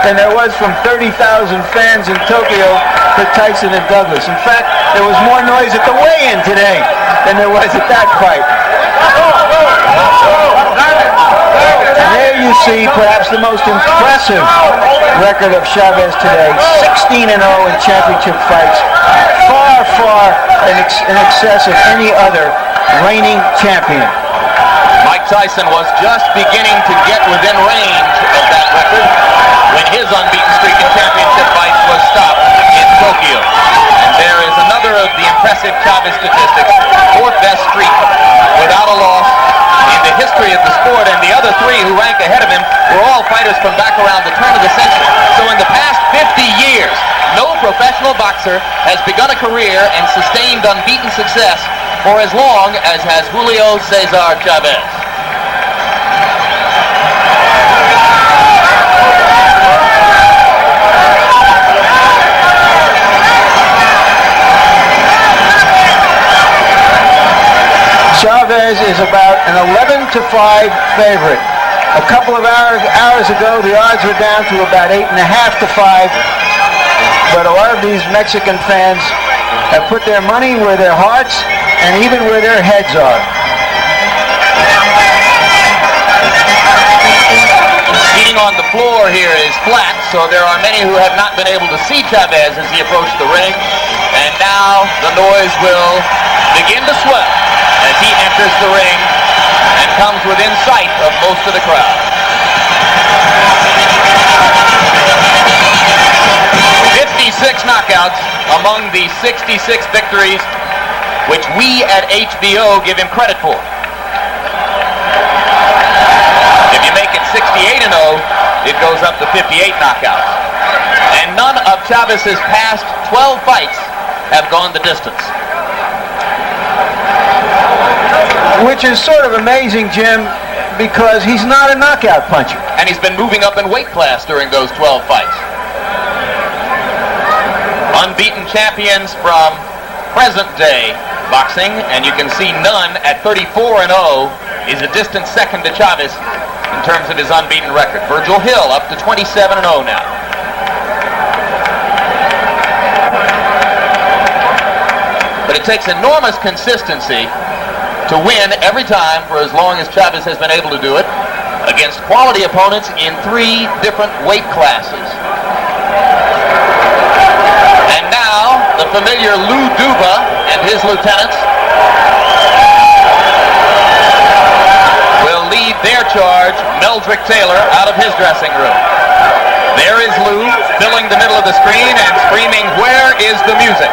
than there was from 30,000 fans in Tokyo for Tyson and Douglas. In fact, there was more noise at the weigh-in today than there was at that fight. And there you see perhaps the most impressive record of Chavez today, 16-0 in championship fights, far in excess of any other reigning champion. Mike Tyson was just beginning to get within range of that record when his unbeaten streak in championship fights was stopped in Tokyo. And there is another of the impressive Chavez statistics, fourth best streak without a loss in the history of the sport, and the other three who rank ahead of him were all fighters from back around the turn of the century. So in the past 50 years, no professional boxer has begun a career and sustained unbeaten success for as long as has Julio Cesar Chavez. Chavez is about an 11-5 favorite. A couple of hours ago, the odds were down to about 8.5-5. But a lot of these Mexican fans have put their money where their hearts and even where their heads are. Seating on the floor here is flat, so there are many who have not been able to see Chavez as he approached the ring. And now the noise will begin to swell as he enters the ring and comes within sight of most of the crowd. 56 knockouts among the 66 victories which we at HBO give him credit for. If you make it 68-0, it goes up to 58 knockouts. And none of Chavez's past 12 fights have gone the distance. Which is sort of amazing, Jim, because he's not a knockout puncher. And he's been moving up in weight class during those 12 fights. Unbeaten champions from present-day boxing, and you can see none at 34-0 is a distant second to Chavez in terms of his unbeaten record. Virgil Hill up to 27-0 now. But it takes enormous consistency to win every time for as long as Chavez has been able to do it against quality opponents in 3 different weight classes. And now the familiar Lou Duba and his lieutenants will lead their charge, Meldrick Taylor, out of his dressing room. There is Lou filling the middle of the screen and screaming, "Where is the music?"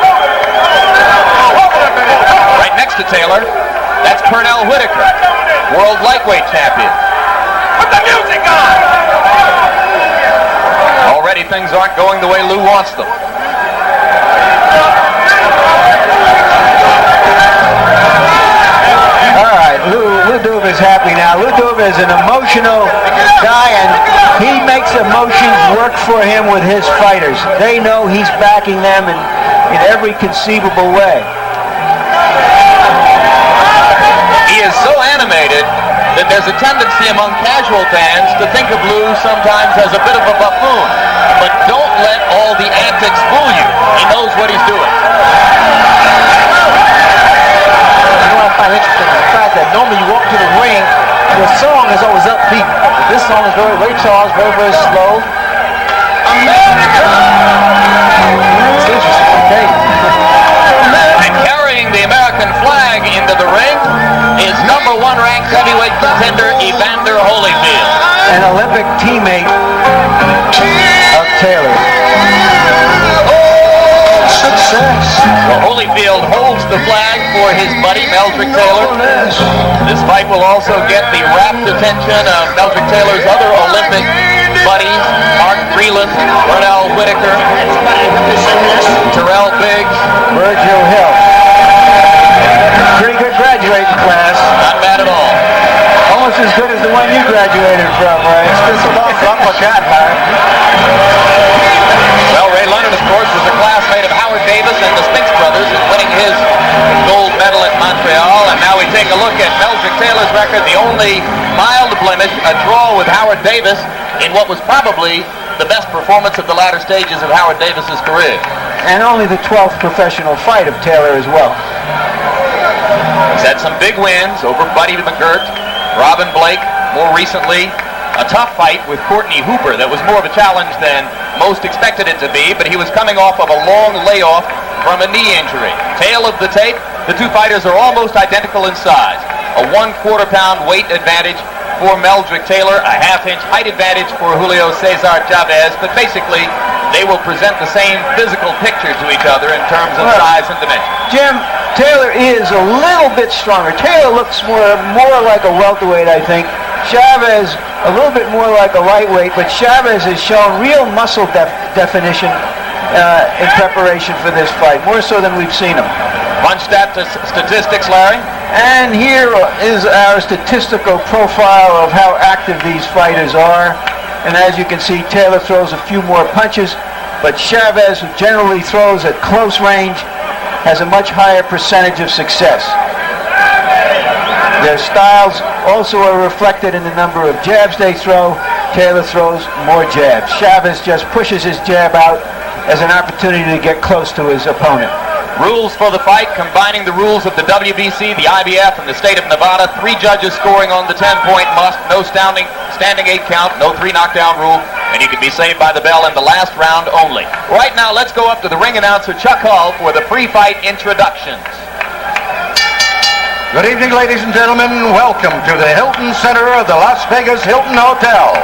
Right next to Taylor, that's Pernell Whitaker, world lightweight champion. Put the music on! Already things aren't going the way Lou wants them. All right, Lou Duva is happy now. Lou Duva is an emotional guy, and he makes emotions work for him with his fighters. They know he's backing them in every conceivable way. He is so animated that there's a tendency among casual fans to think of Lou sometimes as a bit of a buffoon. But don't let all the antics fool you. He knows what he's doing. You know what I find interesting? The fact that normally you walk to the ring, the song is always upbeat. But this song is very charged, very slow. It's interesting. Okay. And carrying the American flag into the ring is #1 ranked heavyweight contender Evander Holyfield. An Olympic teammate of Taylor. Success. Well, Holyfield holds the flag for his buddy Meldrick Taylor. This fight will also get the rapt attention of Meldrick Taylor's other Olympic buddies, Mark Breland, Pernell Whitaker, Terrell Biggs, Virgil Hill. Pretty good graduating class. Not bad at all. Almost as good as the one you graduated from, right? Well, Ray Leonard, of course, was a classmate of Howard Davis and the Spinks brothers in winning his gold medal at Montreal. And now we take a look at Meldrick Taylor's record, the only mild blemish, a draw with Howard Davis in what was probably the best performance of the latter stages of Howard Davis's career. And only the 12th professional fight of Taylor as well. He's had some big wins over Buddy McGirt, Robin Blake, more recently a tough fight with Courtney Hooper that was more of a challenge than most expected it to be, but he was coming off of a long layoff from a knee injury. Tail of the tape, the two fighters are almost identical in size. A 1/4 pound weight advantage for Meldrick Taylor, a 1/2 inch height advantage for Julio Cesar Chavez, but basically they will present the same physical picture to each other in terms of size and dimension. Jim, Taylor is a little bit stronger. Taylor looks more like a welterweight, I think. Chavez a little bit more like a lightweight, but Chavez has shown real muscle definition in preparation for this fight, more so than we've seen him. Punch statistics, Larry. And here is our statistical profile of how active these fighters are. And as you can see, Taylor throws a few more punches, but Chavez, who generally throws at close range, has a much higher percentage of success. Their styles also are reflected in the number of jabs they throw. Taylor throws more jabs. Chavez just pushes his jab out as an opportunity to get close to his opponent. Rules for the fight, combining the rules of the WBC, the IBF, and the state of Nevada. 3 judges scoring on the 10-point must. No standing 8 count, no 3 knockdown rule, and you can be saved by the bell in the last round only. Right now, let's go up to the ring announcer, Chuck Hull, for the pre-fight introductions. Good evening, ladies and gentlemen. Welcome to the Hilton Center of the Las Vegas Hilton Hotel,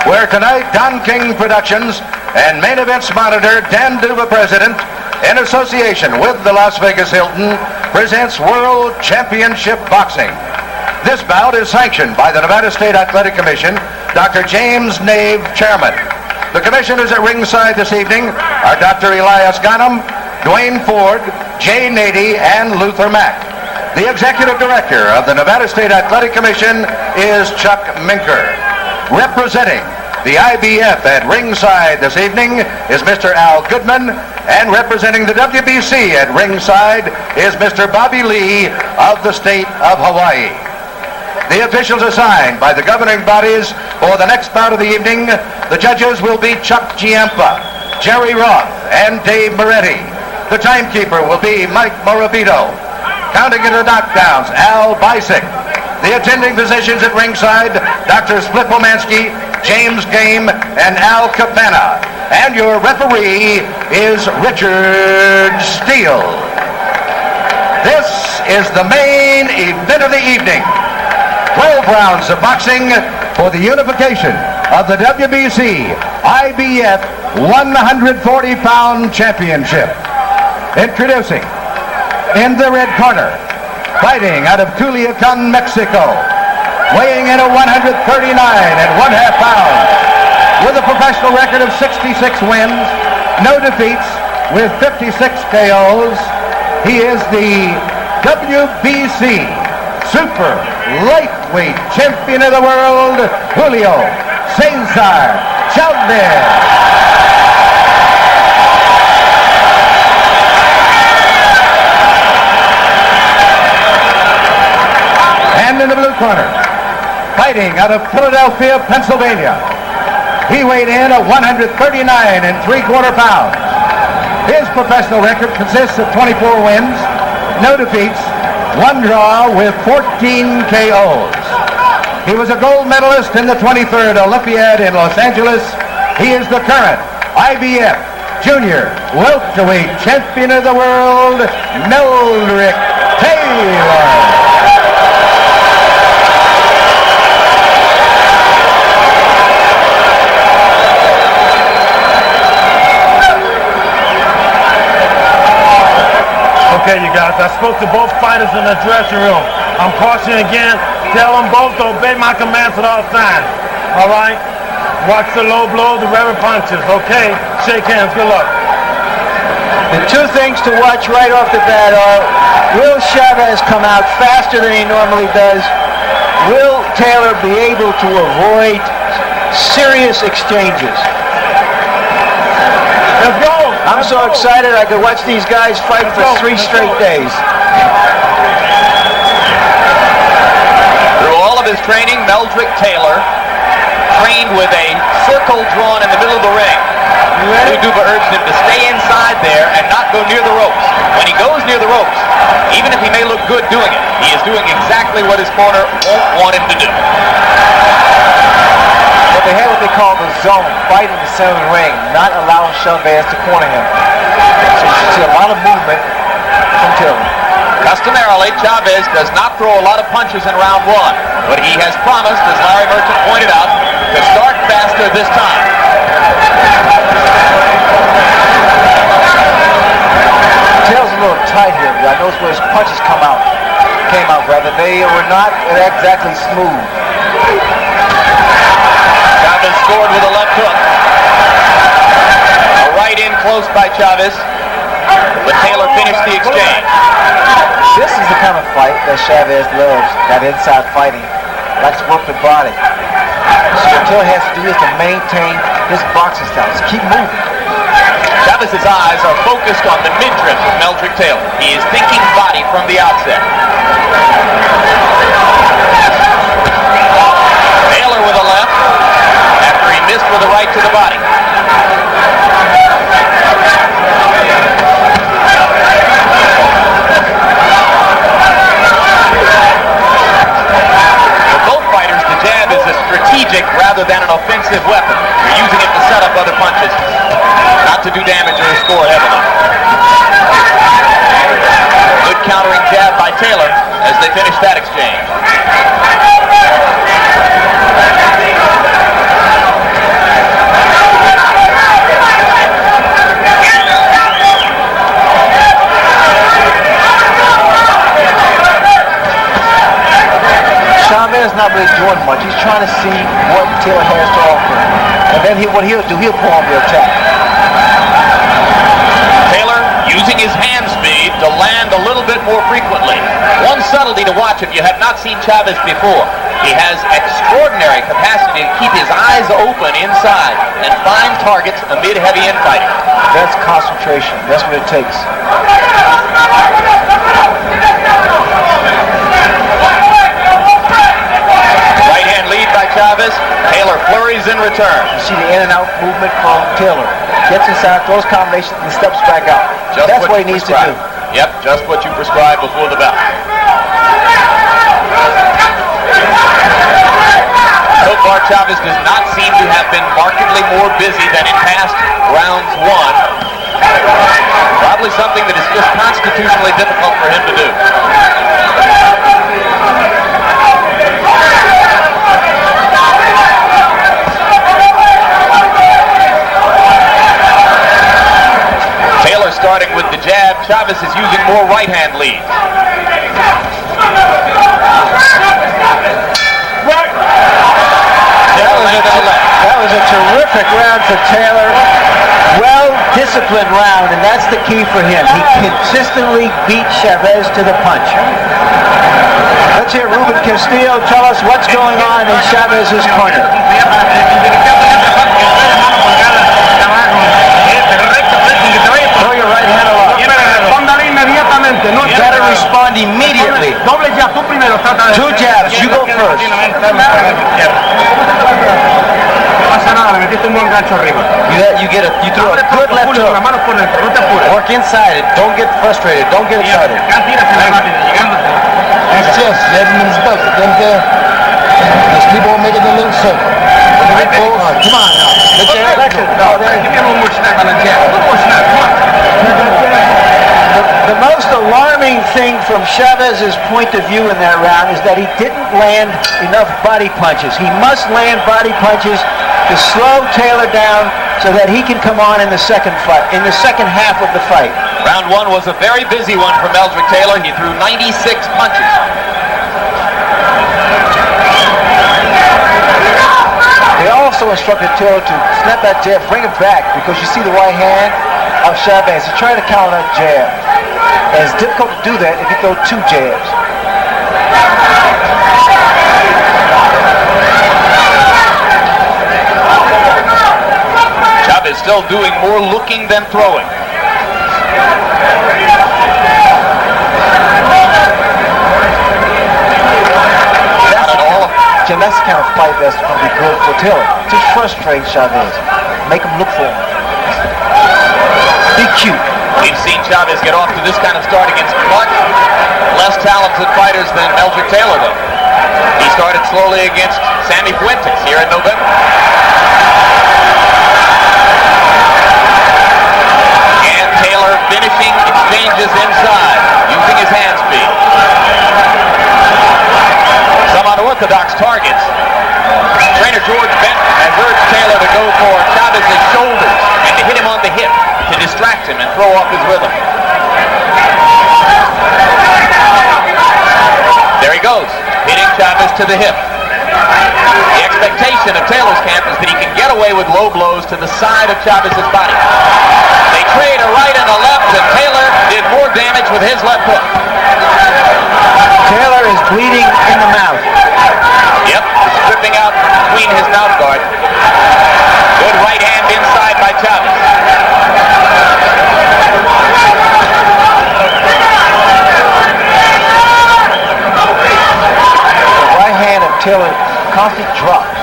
where tonight Don King Productions and Main Events Monitor Dan Duva, President, in association with the Las Vegas Hilton, presents World Championship Boxing. This bout is sanctioned by the Nevada State Athletic Commission, Dr. James Nave, Chairman. The commissioners at ringside this evening are Dr. Elias Ghanem, Dwayne Ford, Jay Nady, and Luther Mack. The Executive Director of the Nevada State Athletic Commission is Chuck Minker. Representing the IBF at ringside this evening is Mr. Al Goodman, and representing the WBC at ringside is Mr. Bobby Lee of the state of Hawaii. The officials assigned by the governing bodies for the next bout of the evening, the judges will be Chuck Giampa, Jerry Roth, and Dave Moretti. The timekeeper will be Mike Morabito. Counting in the knockdowns, Al Bisick. The attending physicians at ringside, Dr. Splipomansky, James Game, and Al Capana. And your referee is Richard Steele. This is the main event of the evening. 12 rounds of boxing for the unification of the WBC IBF 140-pound championship. Introducing, in the red corner, fighting out of Culiacan, Mexico, weighing in at 139.5 pounds, with a professional record of 66 wins, no defeats, with 56 KOs. He is the WBC Super Lightweight Champion of the World, Julio Cesar Chavez. And in the blue corner, fighting out of Philadelphia, Pennsylvania, he weighed in at 139.75 pounds. His professional record consists of 24 wins, no defeats, 1 draw with 14 KOs. He was a gold medalist in the 23rd Olympiad in Los Angeles. He is the current IBF Junior Welterweight Champion of the World, Meldrick Taylor. Okay, you guys, I spoke to both fighters in the dressing room. I'm cautioning again, tell them both to obey my commands at all times. All right? Watch the low blow, the reverend punches. Okay? Shake hands. Good luck. The 2 things to watch right off the bat are, will Chavez come out faster than he normally does? Will Taylor be able to avoid serious exchanges? Let's go. I'm so excited I could watch these guys fight for 3 straight days. Through all of his training, Meldrick Taylor trained with a circle drawn in the middle of the ring. Duba urged him to stay inside there and not go near the ropes. When he goes near the ropes, even if he may look good doing it, he is doing exactly what his corner won't want him to do. But they had what they call the zone, fight in the center of the ring, not allowing Chavez to corner him. So you see a lot of movement from Taylor. Customarily, Chavez does not throw a lot of punches in round one, but he has promised, as Larry Merchant pointed out, to start faster this time. Taylor's a little tight here, but I noticed where his punches came out. They were not exactly smooth. Chavez scored with a left hook. A right in close by Chavez, but Taylor finished the exchange. This is the kind of fight that Chavez loves, that inside fighting. Likes to work the body. So what Taylor has to do is to maintain his boxing style. Just keep moving. Chavez's eyes are focused on the midriff of Meldrick Taylor. He is thinking body from the outset. Taylor with a left after he missed with a right to the body. For both fighters, the jab is a strategic rather than an offensive weapon. You're using it to set up other punches, not to do damage or to score heavily. Good countering jab by Taylor as they finish that exchange. Chavez not really doing much. He's trying to see what Taylor has to offer. And then what he'll do, he'll pull on the attack. Taylor using his hand speed to land a little bit more frequently. One subtlety to watch if you have not seen Chavez before. He has extraordinary capacity to keep his eyes open inside and find targets amid heavy infighting. That's concentration. That's what it takes. Right hand lead by Chavez. Taylor flurries in return. You see the in and out movement from Taylor. Gets inside, throws combinations, and steps back out. That's what he needs to do. Yep, just what you prescribed before the bout. So far, Chavez does not seem to have been markedly more busy than in past rounds won. Probably something that is just constitutionally difficult for him to do. Taylor starting with the jab. Chavez is using more right-hand leads. That was a terrific round for Taylor. Well-disciplined round, and that's the key for him. He consistently beat Chavez to the punch. Let's hear Ruben Castillo tell us what's going on in Chavez's corner. Throw your right hand aloft. You gotta respond immediately. Two jabs, you go first. You throw a good left hook. Work inside it. Don't get frustrated. Don't get excited. It's just 11 minutes left. Just keep on making the little circle. Come on now. Give me a little more snap on the jab. A little more snap. Come on. The most alarming thing from Chavez's point of view in that round is that he didn't land enough body punches. He must land body punches to slow Taylor down so that he can come on in the second half of the fight. Round one was a very busy one for Meldrick Taylor. He threw 96 punches. They also instructed Taylor to snap that jab, bring it back, because you see the right hand of Chavez. He's trying to counter that jab. And it's difficult to do that if you throw two jabs. Chavez still doing more looking than throwing. Jim, that's kind of fight that's going to be good for Taylor. Just frustrate Chavez. Make him look for him. Be cute. We've seen Chavez get off to this kind of start against much less talented fighters than Meldrick Taylor, though. He started slowly against Sammy Fuentes here in November. And Taylor finishing exchanges inside, using his hand speed. Some unorthodox targets. Trainer George Benton has urged Taylor to go for Chavez's shoulders and to hit him on the hip to distract him and throw off his rhythm. There he goes, hitting Chavez to the hip. The expectation of Taylor's camp is that he can get away with low blows to the side of Chavez's body. They trade a right and a left, and Taylor did more damage with his left hook. Taylor is bleeding in the mouth. Yep, stripping out between his mouth guard. Good right hand inside by Chavez. The right hand of Taylor constantly drops.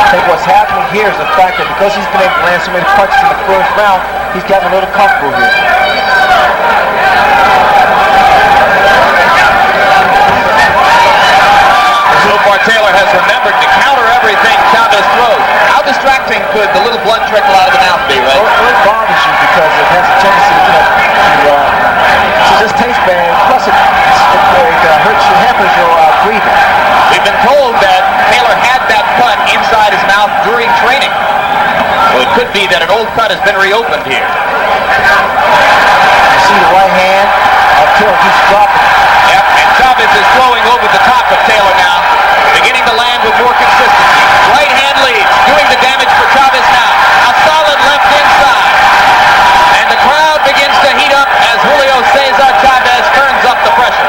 I think what's happening here is the fact that because he's been able to land so many punches in the first round, he's gotten a little comfortable here. So far, Taylor has remembered to counter everything Chavez throws. How distracting could the little blood trickle out of the mouth be, Ray? Well, it bothers you because it has a tendency to just taste bad. Plus, it hurts you, hampers your breathing. We've been told that Taylor had that cut inside his mouth during training. So it could be that an old cut has been reopened here. You see the right hand of Taylor keeps dropping. Yep, and Chavez is throwing over the top of Taylor now, beginning to land with more consistency. Right hand leads, doing the damage for Chavez now. A solid left inside. And the crowd begins to heat up as Julio Cesar Chavez turns up the pressure.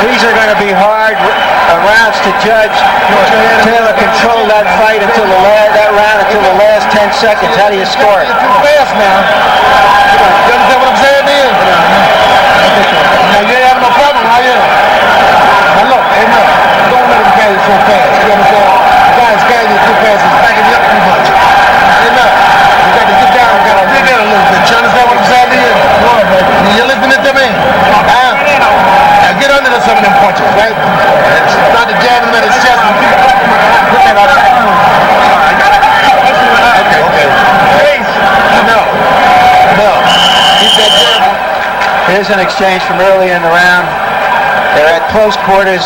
These are going to be hard rounds to judge. Taylor controlled that fight until that round until the last 10 seconds. How do you score it? Too fast now. You understand what I'm saying there? Now you ain't having no problem, are you? Now look, hey man, don't let him carry you so fast. You understand? The guy's carrying you too fast. He's backing you up too much. Hey man, you got to get down. You got to dig in a little bit. You understand what I'm saying to you? You're listening to me? Now get under some of them punches, right? Start to jab him in his chest and put that on back. Okay. Face. No. Keep that jab. Here's an exchange from early in the round. They're at close quarters.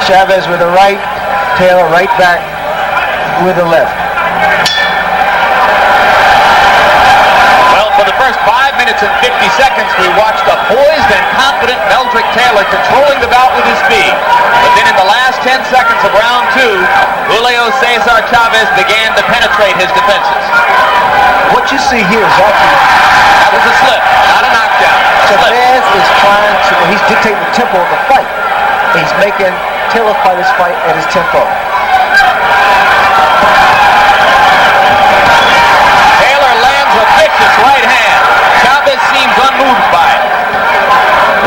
Chavez with the right, Taylor right back with the left. Well, for the first 5 minutes and 50 seconds, we watched a poised and confident Meldrick Taylor controlling the bout with his speed. But then in the last 10 seconds of round 2, Julio Cesar Chavez began to penetrate his defenses. What you see here is actually That was a slip, not a knockdown. Chavez is trying to, he's dictating the tempo of the fight. He's making Taylor fight his fight at his tempo. Taylor lands a vicious right hand. Chavez seems unmoved by it.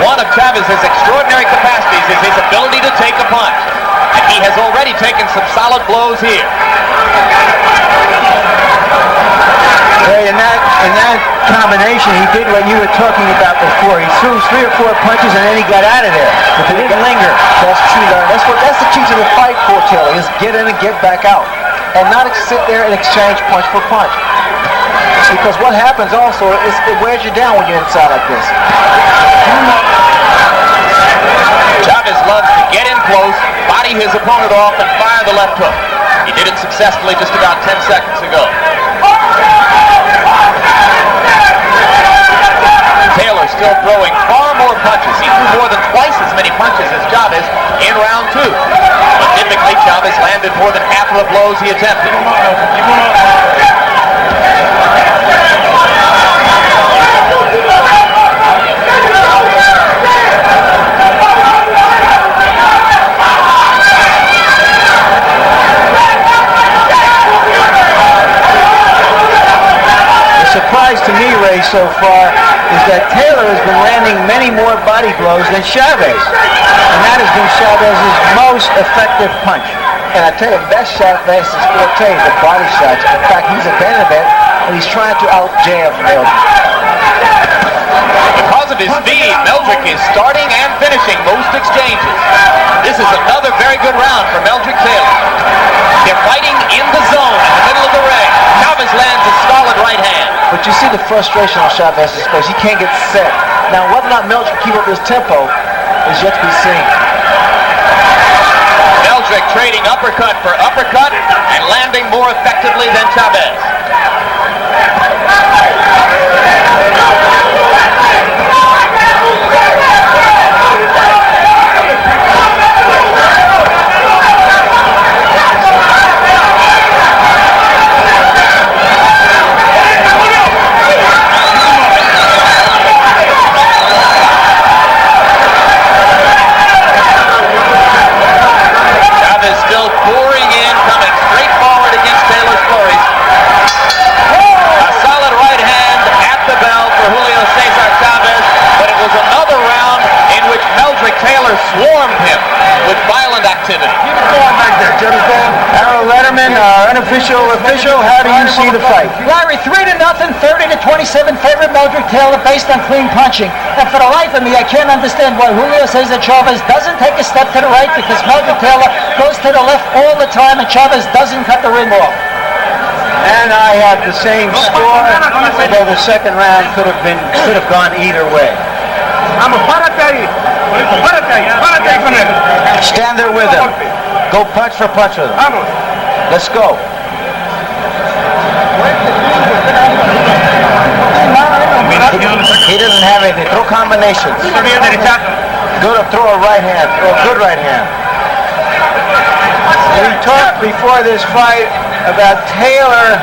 One of Chavez's extraordinary capacities is his ability to take a punch. And he has already taken some solid blows here. Ray, in that combination, he did what you were talking about before. He threw 3 or 4 punches and then he got out of there. But he didn't linger. That's true, Larry. That's the key to the fight for Taylor, is get in and get back out. And not sit there and exchange punch for punch. Because what happens also is it wears you down when you're inside like this. Chavez loves to get in close, body his opponent off, and fire the left hook. He did it successfully just about 10 seconds ago. Taylor still throwing far more punches. He threw more than twice as many punches as Chavez in round 2. But typically, Chavez landed more than half of the blows he attempted. so far is that Taylor has been landing many more body blows than Chavez. And that has been Chavez's most effective punch. And I tell you, that's Chavez's forte, the body shots. In fact, he's abandoned that, and he's trying to out-jab Meldrick. Because of his speed, Meldrick is starting and finishing most exchanges. This is another very good round for Meldrick Taylor. They're fighting in the zone in the middle of the ring. Chavez lands a solid right hand. But you see the frustration on Chavez's face. He can't get set. Now, whether or not Meldrick can keep up this tempo is yet to be seen. Meldrick trading uppercut for uppercut and landing more effectively than Chavez. Taylor swarmed him with violent activity. Keep it going back there, you understand? Harold Letterman, our unofficial official, how do you see the fight? Larry, 3-0, 30-27 favor Meldrick Taylor based on clean punching. And for the life of me, I can't understand why Julio Cesar Chavez doesn't take a step to the right, because Meldrick Taylor goes to the left all the time and Chavez doesn't cut the ring off. And I have the same score, although the second round could have gone either way. Stand there with him. Go punch for punch with him. Let's go. He doesn't have anything. Throw combinations. Go to throw a right hand. Throw a good right hand. We talked before this fight about Taylor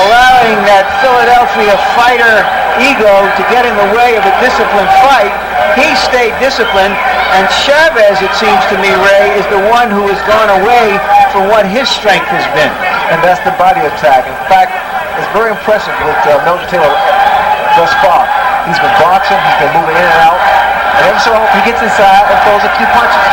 allowing that Philadelphia fighter ego to get in the way of a disciplined fight. He stayed disciplined, and Chavez, it seems to me, Ray, is the one who has gone away from what his strength has been. And that's the body attack. In fact, it's very impressive with Meldrick Taylor thus far. He's been boxing, he's been moving in and out, and every so often he gets inside and throws a few punches.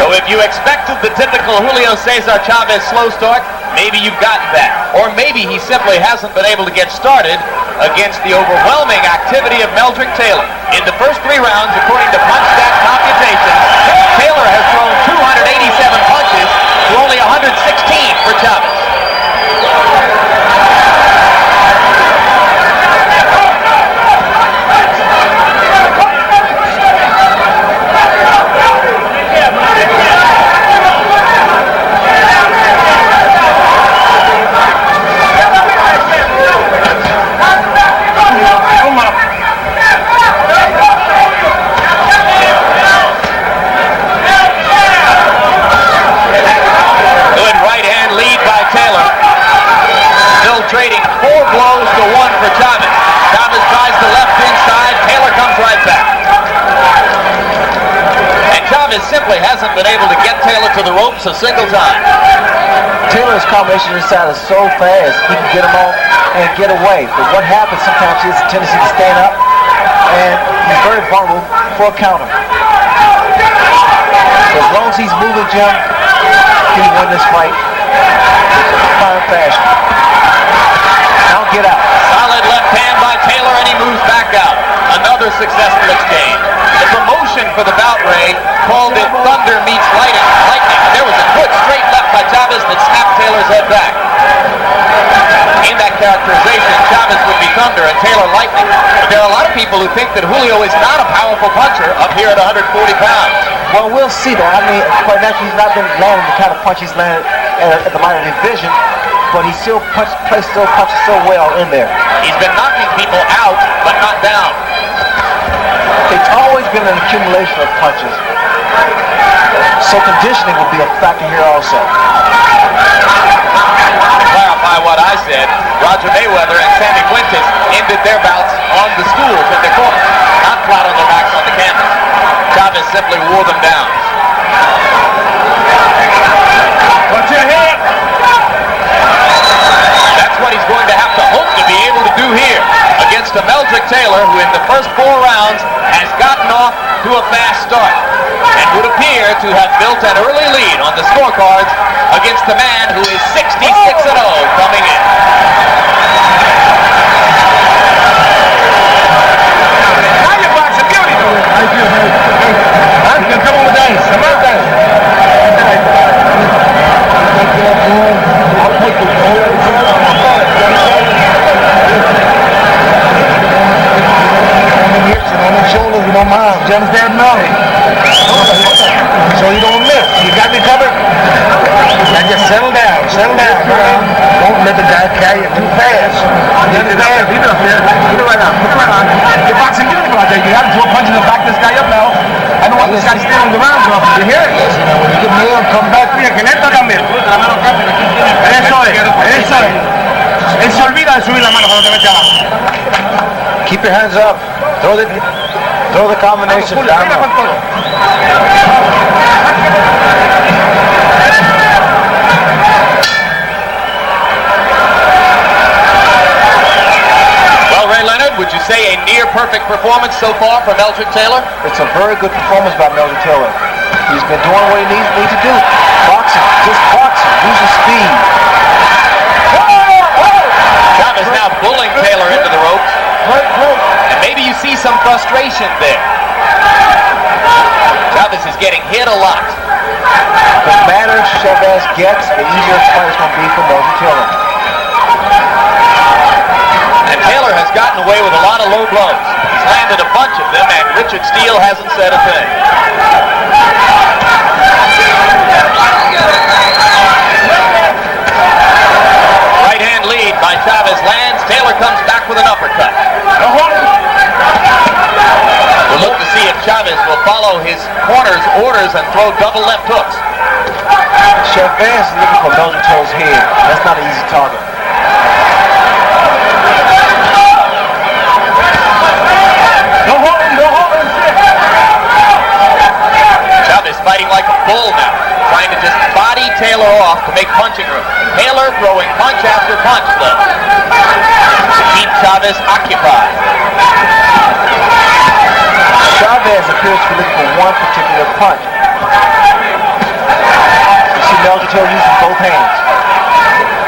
So if you expected the typical Julio Cesar Chavez slow start, maybe you've gotten that. Or maybe he simply hasn't been able to get started against the overwhelming activity of Meldrick Taylor. In the first 3 rounds, according to PunchStat computations, Taylor has thrown 287 punches to only 116 for Chavez. Trading 4 blows to 1 for Chavez. Chavez tries the left inside. Taylor comes right back. And Chavez simply hasn't been able to get Taylor to the ropes a single time. Taylor's combination inside is so fast, he can get him off and get away. But what happens sometimes, he has a tendency to stand up, and he's very vulnerable for a counter. So as long as he's moving, Jim, he can win this fight in fine fashion. Don't get out. Solid left hand by Taylor, and he moves back out. Another successful exchange. The promotion for the bout, Ray, called it thunder meets lightning. There was a good straight left by Chavez that snapped Taylor's head back. In that characterization, Chavez would be thunder and Taylor lightning. But there are a lot of people who think that Julio is not a powerful puncher up here at 140 pounds. Well, we'll see that. I mean, quite naturally, he's not been landing the kind of punch he's landed at the lighter division. But he still punches so well in there. He's been knocking people out, but not down. It's always been an accumulation of punches. So conditioning will be a factor here also. To clarify what I said, Roger Mayweather and Sammy Fuentes ended their bouts on the stools in their corners, not flat on their backs on the canvas. Chavez simply wore them down. Watch your head! That's what Meldrick Taylor, who in the first 4 rounds has gotten off to a fast start and would appear to have built an early lead on the scorecards against the man who is 66-0 coming in. Now you're boxing beautiful. Thank you. You can come on with dance. Come on, dance. I'll take on the shoulders, you don't mind. You understand me? So you don't miss. You got me covered? Now just settle down. Don't let the guy carry it too fast. You understand? Leave it up here. Put it right on. You're boxing beautiful out there. You got to throw a punch in the back this guy up now. I don't want this guy stealing the rounds off. You hear it? Listen, when you get nailed, come back. Mira, que neta también. Eso es. Él se olvida de subir la mano cuando te mete abajo. Keep your hands up. Throw the combination down. Well, Ray Leonard, would you say a near perfect performance so far for Meldrick Taylor? It's a very good performance by Meldrick Taylor. He's been doing what he needs to do. Boxing, just boxing, using speed. Chavez now pulling Taylor into the ropes. And maybe you see some frustration there. Chavez is getting hit a lot. The madder Chavez gets, the easier the fight is going to be for Meldrick Taylor. And Taylor has gotten away with a lot of low blows. He's landed a bunch of them, and Richard Steele hasn't said a thing. Right hand lead by Chavez lands. Taylor comes back with an uppercut. We'll look to see if Chavez will follow his corner's orders and throw double left hooks. Chavez is looking for Meldrick Taylor's head. That's not an easy target. Chavez fighting like a bull now, trying to just body Taylor off to make punching room. Taylor throwing punch after punch, though, to keep Chavez occupied. Chavez appears to be looking for one particular punch. You see Meldrick Taylor using both hands.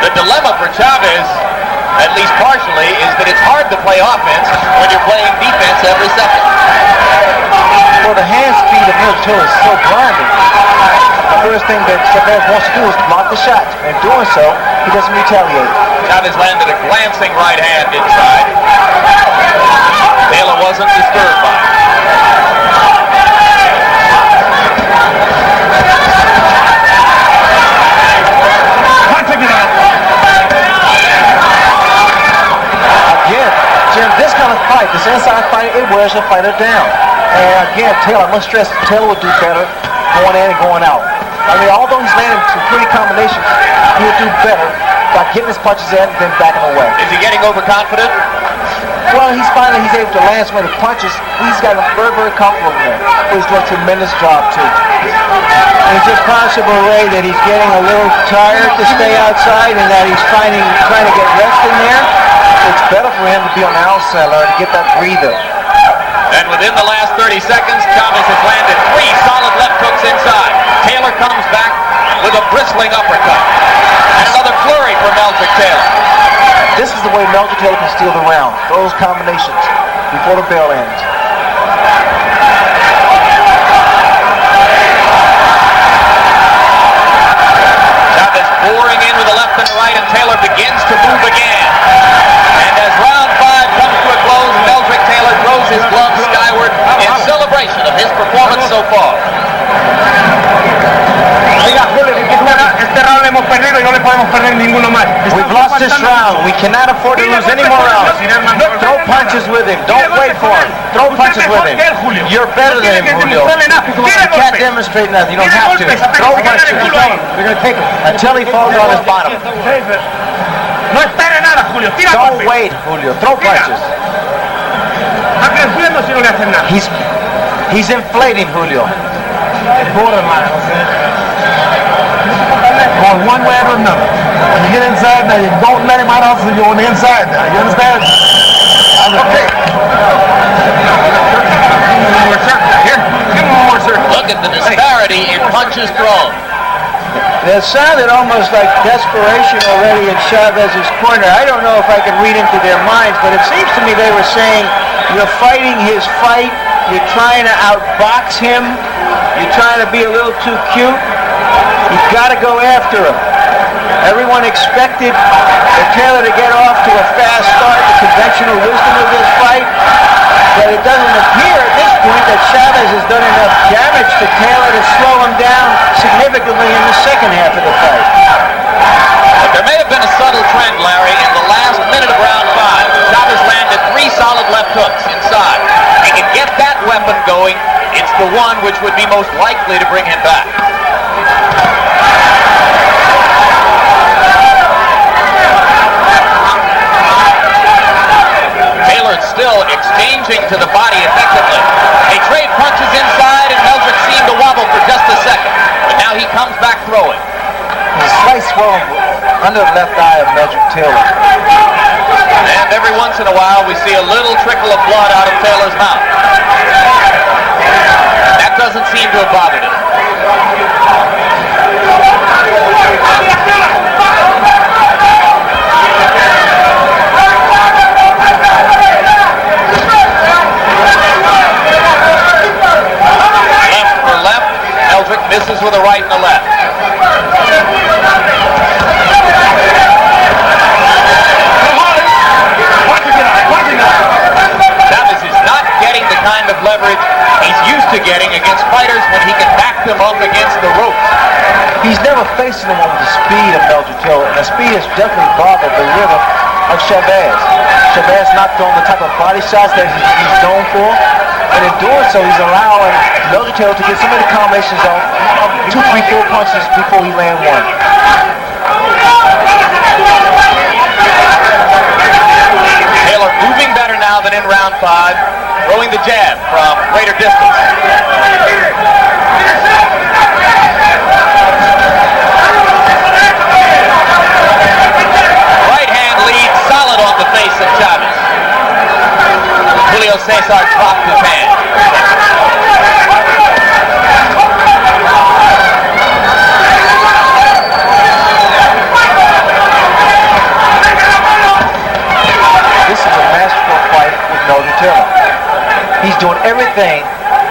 The dilemma for Chavez, at least partially, is that it's hard to play offense when you're playing defense every second. Well, the hand speed of Meldrick Taylor is so blinding. The first thing that Chavez wants to do is block the shot. In doing so, he doesn't retaliate. Chavez landed a glancing right hand inside. Taylor wasn't disturbed by it. Again, Jim, this kind of fight, this inside fight, it wears a fighter down. And again, Taylor, I must stress, Taylor will do better going in and going out. I mean, although he's landing some pretty combinations, he'll do better by getting his punches in and then backing away. Is he getting overconfident? Well, he's able to land some of the punches. He's got a very, very comfortable there. He's doing a tremendous job, too. And it's just possible, Ray, that he's getting a little tired to stay outside and that he's trying to get rest in there. It's better for him to be on the outside, Larry, to get that breather. And within the last 30 seconds, Chavez has landed 3 solid left hooks inside. Taylor comes back with a bristling uppercut. And another flurry for Meldrick Taylor. This is the way Meldrick Taylor can steal the round. Those combinations before the bell ends. Chavez pouring in with the left and right, and Taylor begins to move again. And as round 5 comes to a close, Meldrick Taylor throws his gloves skyward in celebration of his performance so far. We've lost this round. We cannot afford to lose any more rounds. Throw punches with him. Don't wait for him. Throw punches with him. You're better than him, Julio. You can't demonstrate nothing. You don't have to. Throw punches. You're going to take it until he falls on his bottom. Don't wait, Julio. Throw punches. He's inflating, Julio. Borderline, okay? Going one way or another. When you get inside now, you don't let him out until you're on the inside now. You understand? Okay. sounded almost like desperation already in Chavez's corner. I don't know if I can read into their minds, but it seems to me they were saying, you're fighting his fight, you're trying to outbox him, you're trying to be a little too cute, you've got to go after him. Everyone expected Taylor to get off to a fast start, the conventional wisdom of this fight, but it doesn't appear at this point that Chavez has done enough damage to Taylor to slow him down significantly in the second half of the fight. But there may have been a subtle trend, Larry. In the last minute of round 5, Chavez landed 3 solid left hooks inside. He can get that weapon going. It's the one which would be most likely to bring him back. Taylor still exchanging to the body effectively. They trade punches inside, and Meldrick seemed to wobble for just a second. But now he comes back throwing. A slight swelling under the left eye of Meldrick Taylor. And every once in a while, we see a little trickle of blood out of Taylor's mouth. That doesn't seem to have bothered him. Left for left, Meldrick misses with a right and a left. Chavez is not getting the kind of leverage he's used to getting against fighters when he can back them up against the ropes. He's never facing them with the speed of Meldrick Taylor, and the speed has definitely bothered the rhythm of Chavez. Chavez not throwing the type of body shots that he's known for, and in doing so, he's allowing Meldrick Taylor to get so many combinations off, 2, 3, 4 punches before he land one. Taylor moving better now than in round 5, throwing the jab from greater distance. Right hand lead solid on the face of Chavez. Julio Cesar dropped his hand. This is a masterful fight with Meldrick Taylor. He's doing everything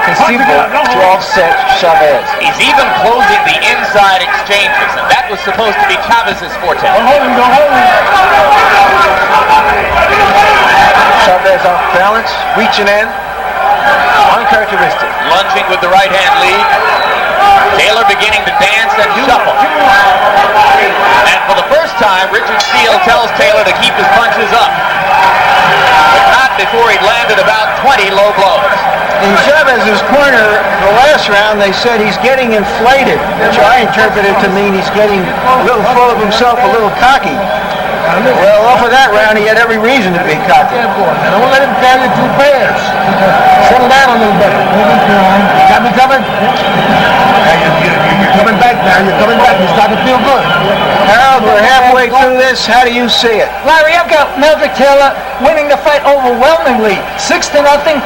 conceivable to offset Chavez. He's even closing the inside exchanges, and that was supposed to be Chavez's forte. Chavez off balance, reaching in, uncharacteristic. Lunging with the right hand lead. Taylor beginning to dance and shuffle. And for the first time, Richard Steele tells Taylor to keep his punches up. But not before he'd landed about 20 low blows. In Chavez's corner, the last round, they said he's getting inflated, which I interpreted to mean he's getting a little full of himself, a little cocky. Well, off of that round, he had every reason to be cocky. Don't let him carry you too fast. Settle down a little bit. You got me coming? You're coming back now. You're coming back. You're starting to feel good. Harold, we're halfway through this. How do you see it? Larry, I've got Meldrick Taylor winning the fight overwhelmingly, 6-0,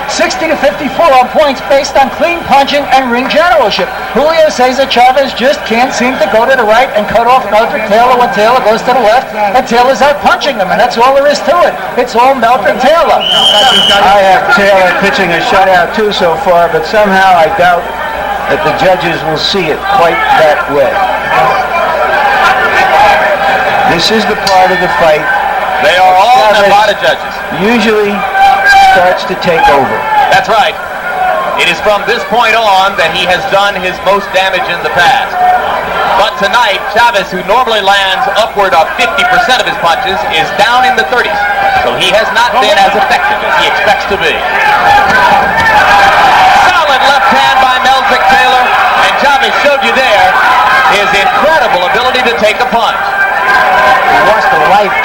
60-54 on points based on clean punching and ring generalship. Julio Cesar Chavez just can't seem to go to the right and cut off Meldrick Taylor when Taylor goes to the left, and Taylor's out punching him, and that's all there is to it. It's all Meldrick Taylor. I have Taylor pitching a shutout too so far, but somehow I doubt that the judges will see it quite that way. This is the part of the fight They are all Chavez Nevada judges. usually starts to take over. That's right. It is from this point on that he has done his most damage in the past. But tonight, Chavez, who normally lands upward of 50% of his punches, is down in the 30s. So he has not been as effective as he expects to be. Solid left hand by Meldrick Taylor, and Chavez showed you there his incredible ability to take a punch. He wants the life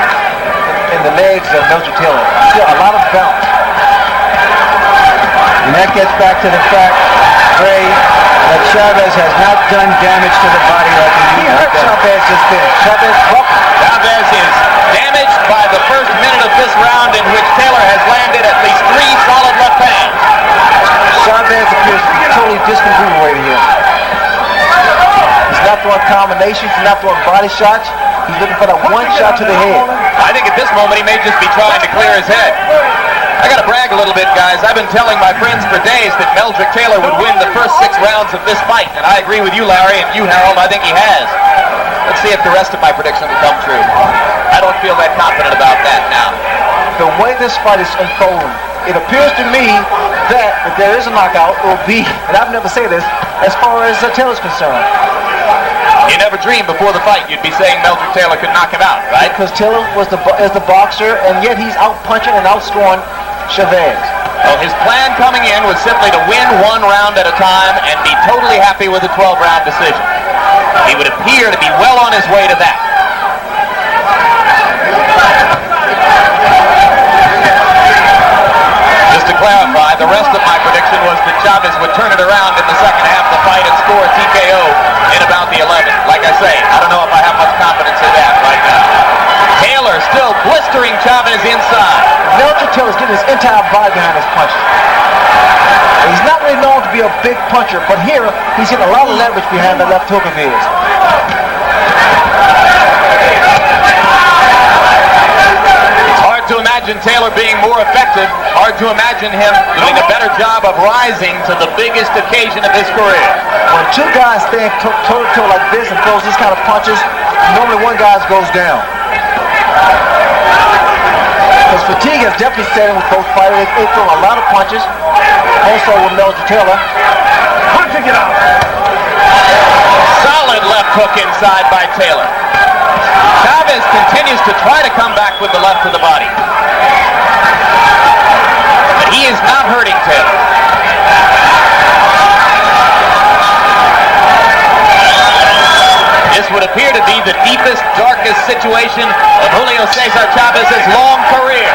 in the legs of Meldrick Taylor. Still a lot of bounce. And that gets back to the fact, Ray, that Chavez has not done damage to the body like he He hurt Chavez just then. Chavez is damaged by the first minute of this round, in which Taylor has landed at least 3 solid left hands. appears to be totally discontinuated here. He's not throwing combinations. not throwing body shots. He's looking for that one shot to the head. I think at this moment he may just be trying to clear his head. I got to brag a little bit, guys. I've been telling my friends for days that Meldrick Taylor would win the first 6 rounds of this fight, and I agree with you, Larry, and you, Harold. I think he has. Let's see if the rest of my prediction will come true. I don't feel that confident about that now. The way this fight is unfolding, it appears to me that if there is a knockout, it will be, and I've never said this, as far as Taylor's concerned. You never dreamed before the fight you'd be saying Meldrick Taylor could knock him out, right? Because Taylor is the boxer, and yet he's out-punching and outscoring Chavez. Well, his plan coming in was simply to win 1 round at a time and be totally happy with a 12-round decision. He would appear to be well on his way to that. Just to clarify, the rest of my prediction was that Chavez would turn it around in the second half of the fight and score a TKO in about the 11th. Like I say, I don't know if I have much confidence in that right now. Taylor still blistering Chavez inside. Meldrick Taylor's getting his entire body behind his punches. He's not really known to be a big puncher, but here he's getting a lot of leverage behind the left hook of his. It's hard to imagine Taylor being more effective. Hard to imagine him doing a better job of rising to the biggest occasion of his career. When 2 guys stand toe-to-toe like this and throws this kind of punches, normally one guy goes down. Because fatigue has definitely set in with both fighters. They throw a lot of punches. Also with Meldrick Taylor. Punching it out. Solid left hook inside by Taylor. Chavez continues to try to come back with the left to the body. But he is not hurting Taylor. This would appear to be the deepest, darkest situation of Julio Cesar Chavez's long career.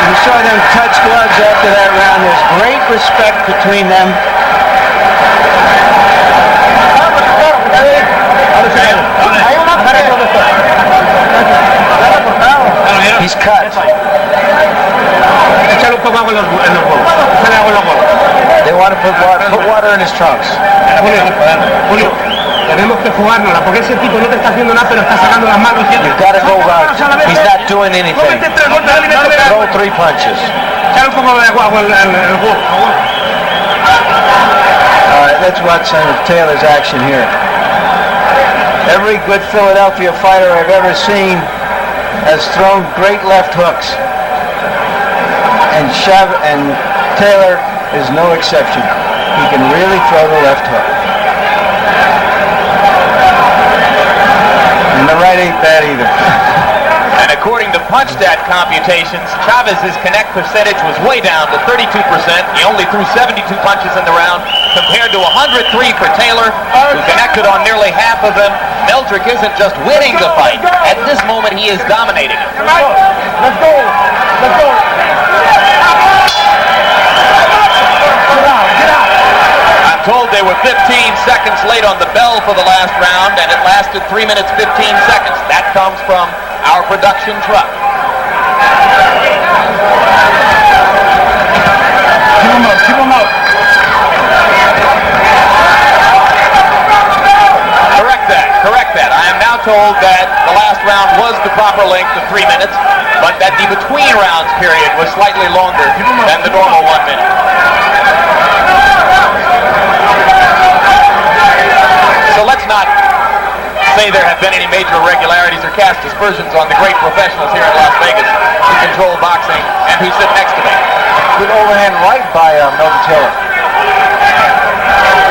You saw them touch gloves after that round. There's great respect between them. He's cut. They want to put water in his trunks. Julio, tenemos que jugárnosla porque ese tipo no te está haciendo nada, pero está sacando las manos. You've got to go out. He's not doing anything. Throw 3 punches. Echar un poco de agua en el juego. All right, let's watch some of Taylor's action here. Every good Philadelphia fighter I've ever seen has thrown great left hooks. And Taylor is no exception. He can really throw the left hook. And the right ain't bad either. And according to PunchStat computations, Chavez's connect percentage was way down to 32%. He only threw 72 punches in the round, compared to 103 for Taylor, who connected on nearly half of them. Meldrick isn't just winning the fight. At this moment, he is dominating it. Let's go. Let's go. Get out. I'm told they were 15 seconds late on the bell for the last round, and it lasted 3 minutes 15 seconds. That comes from our production truck. Keep him up. Correct that. I am now told that the last round was the proper length of 3 minutes, but that the between rounds period was slightly longer than the normal 1 minute. So let's not say there have been any major irregularities or cast aspersions on the great professionals here in Las Vegas who control boxing and who sit next to me. Good overhand right by Meldrick Taylor.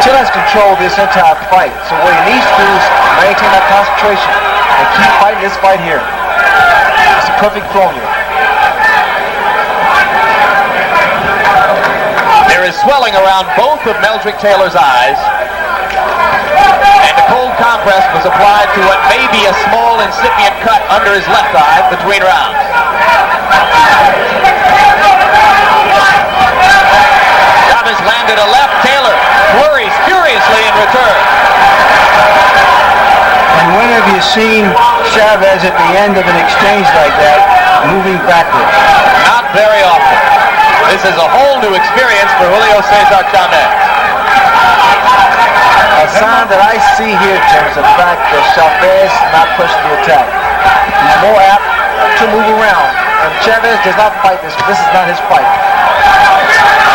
Taylor has controlled this entire fight, so what he needs to do is maintain that concentration and keep fighting this fight here. It's a perfect formula. There is swelling around both of Meldrick Taylor's eyes, and a cold compress was applied to what may be a small incipient cut under his left eye between rounds. Chavez landed a left. Taylor flurries furiously in return. And when have you seen Chavez at the end of an exchange like that moving backwards? Not very often. This is a whole new experience for Julio Cesar Chavez. A sign that I see here, Jim, is the fact that Chavez is not pushing the attack. He's more apt to move around. And Chavez does not fight this. This is not his fight.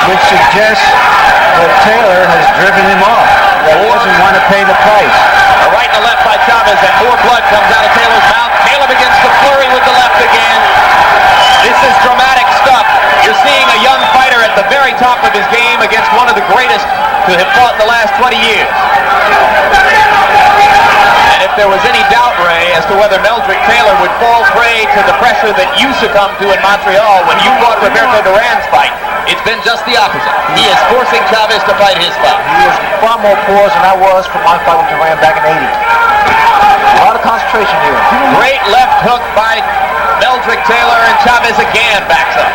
Which suggests that Taylor has driven him off. That he doesn't want to pay the price. A right and a left by Chavez, and more blood comes out of Taylor's mouth. Taylor begins to flurry with the left again. This is dramatic stuff. You're seeing a young fighter at the very top of his game against one of the greatest to have fought in the last 20 years. And if there was any doubt, Ray, as to whether Meldrick Taylor would fall prey to the pressure that you succumbed to in Montreal when you fought Roberto Duran's fight, it's been just the opposite. He is forcing Chavez to fight his fight. He is far more poised than I was for my fight with Duran back in '80. A lot of concentration here. Great left hook by Meldrick Taylor, and Chavez again backs up.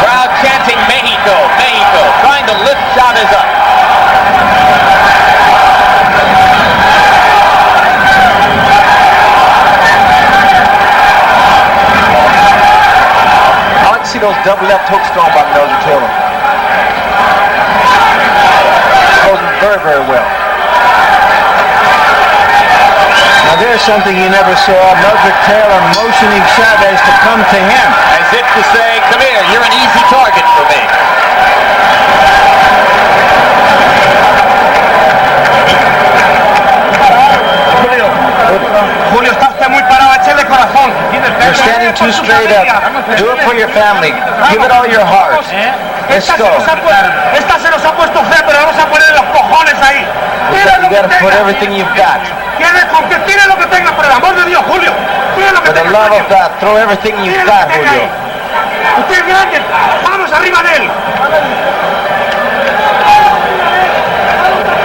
Crowd chanting Mexico, Mexico, trying to lift Chavez up. I like to see those double left hooks thrown by Meldrick Taylor. Throws them very, very well. Now there's something you never saw. Meldrick Taylor motioning Chavez to come to him. As if to say, come here, you're an easy target for me. Julio, está usted muy parado, échale corazón. You're standing too straight up. Do it for your family. Give it all your heart. Let's go. Esta se nos ha puesto fea, pero vamos a poner los cojones ahí. You got to put everything you've got. Tire lo que tenga, por el amor de Dios, Julio. Tire lo que For the love of God, throw everything you've got, Julio. Usted es grande, vamos arriba de él.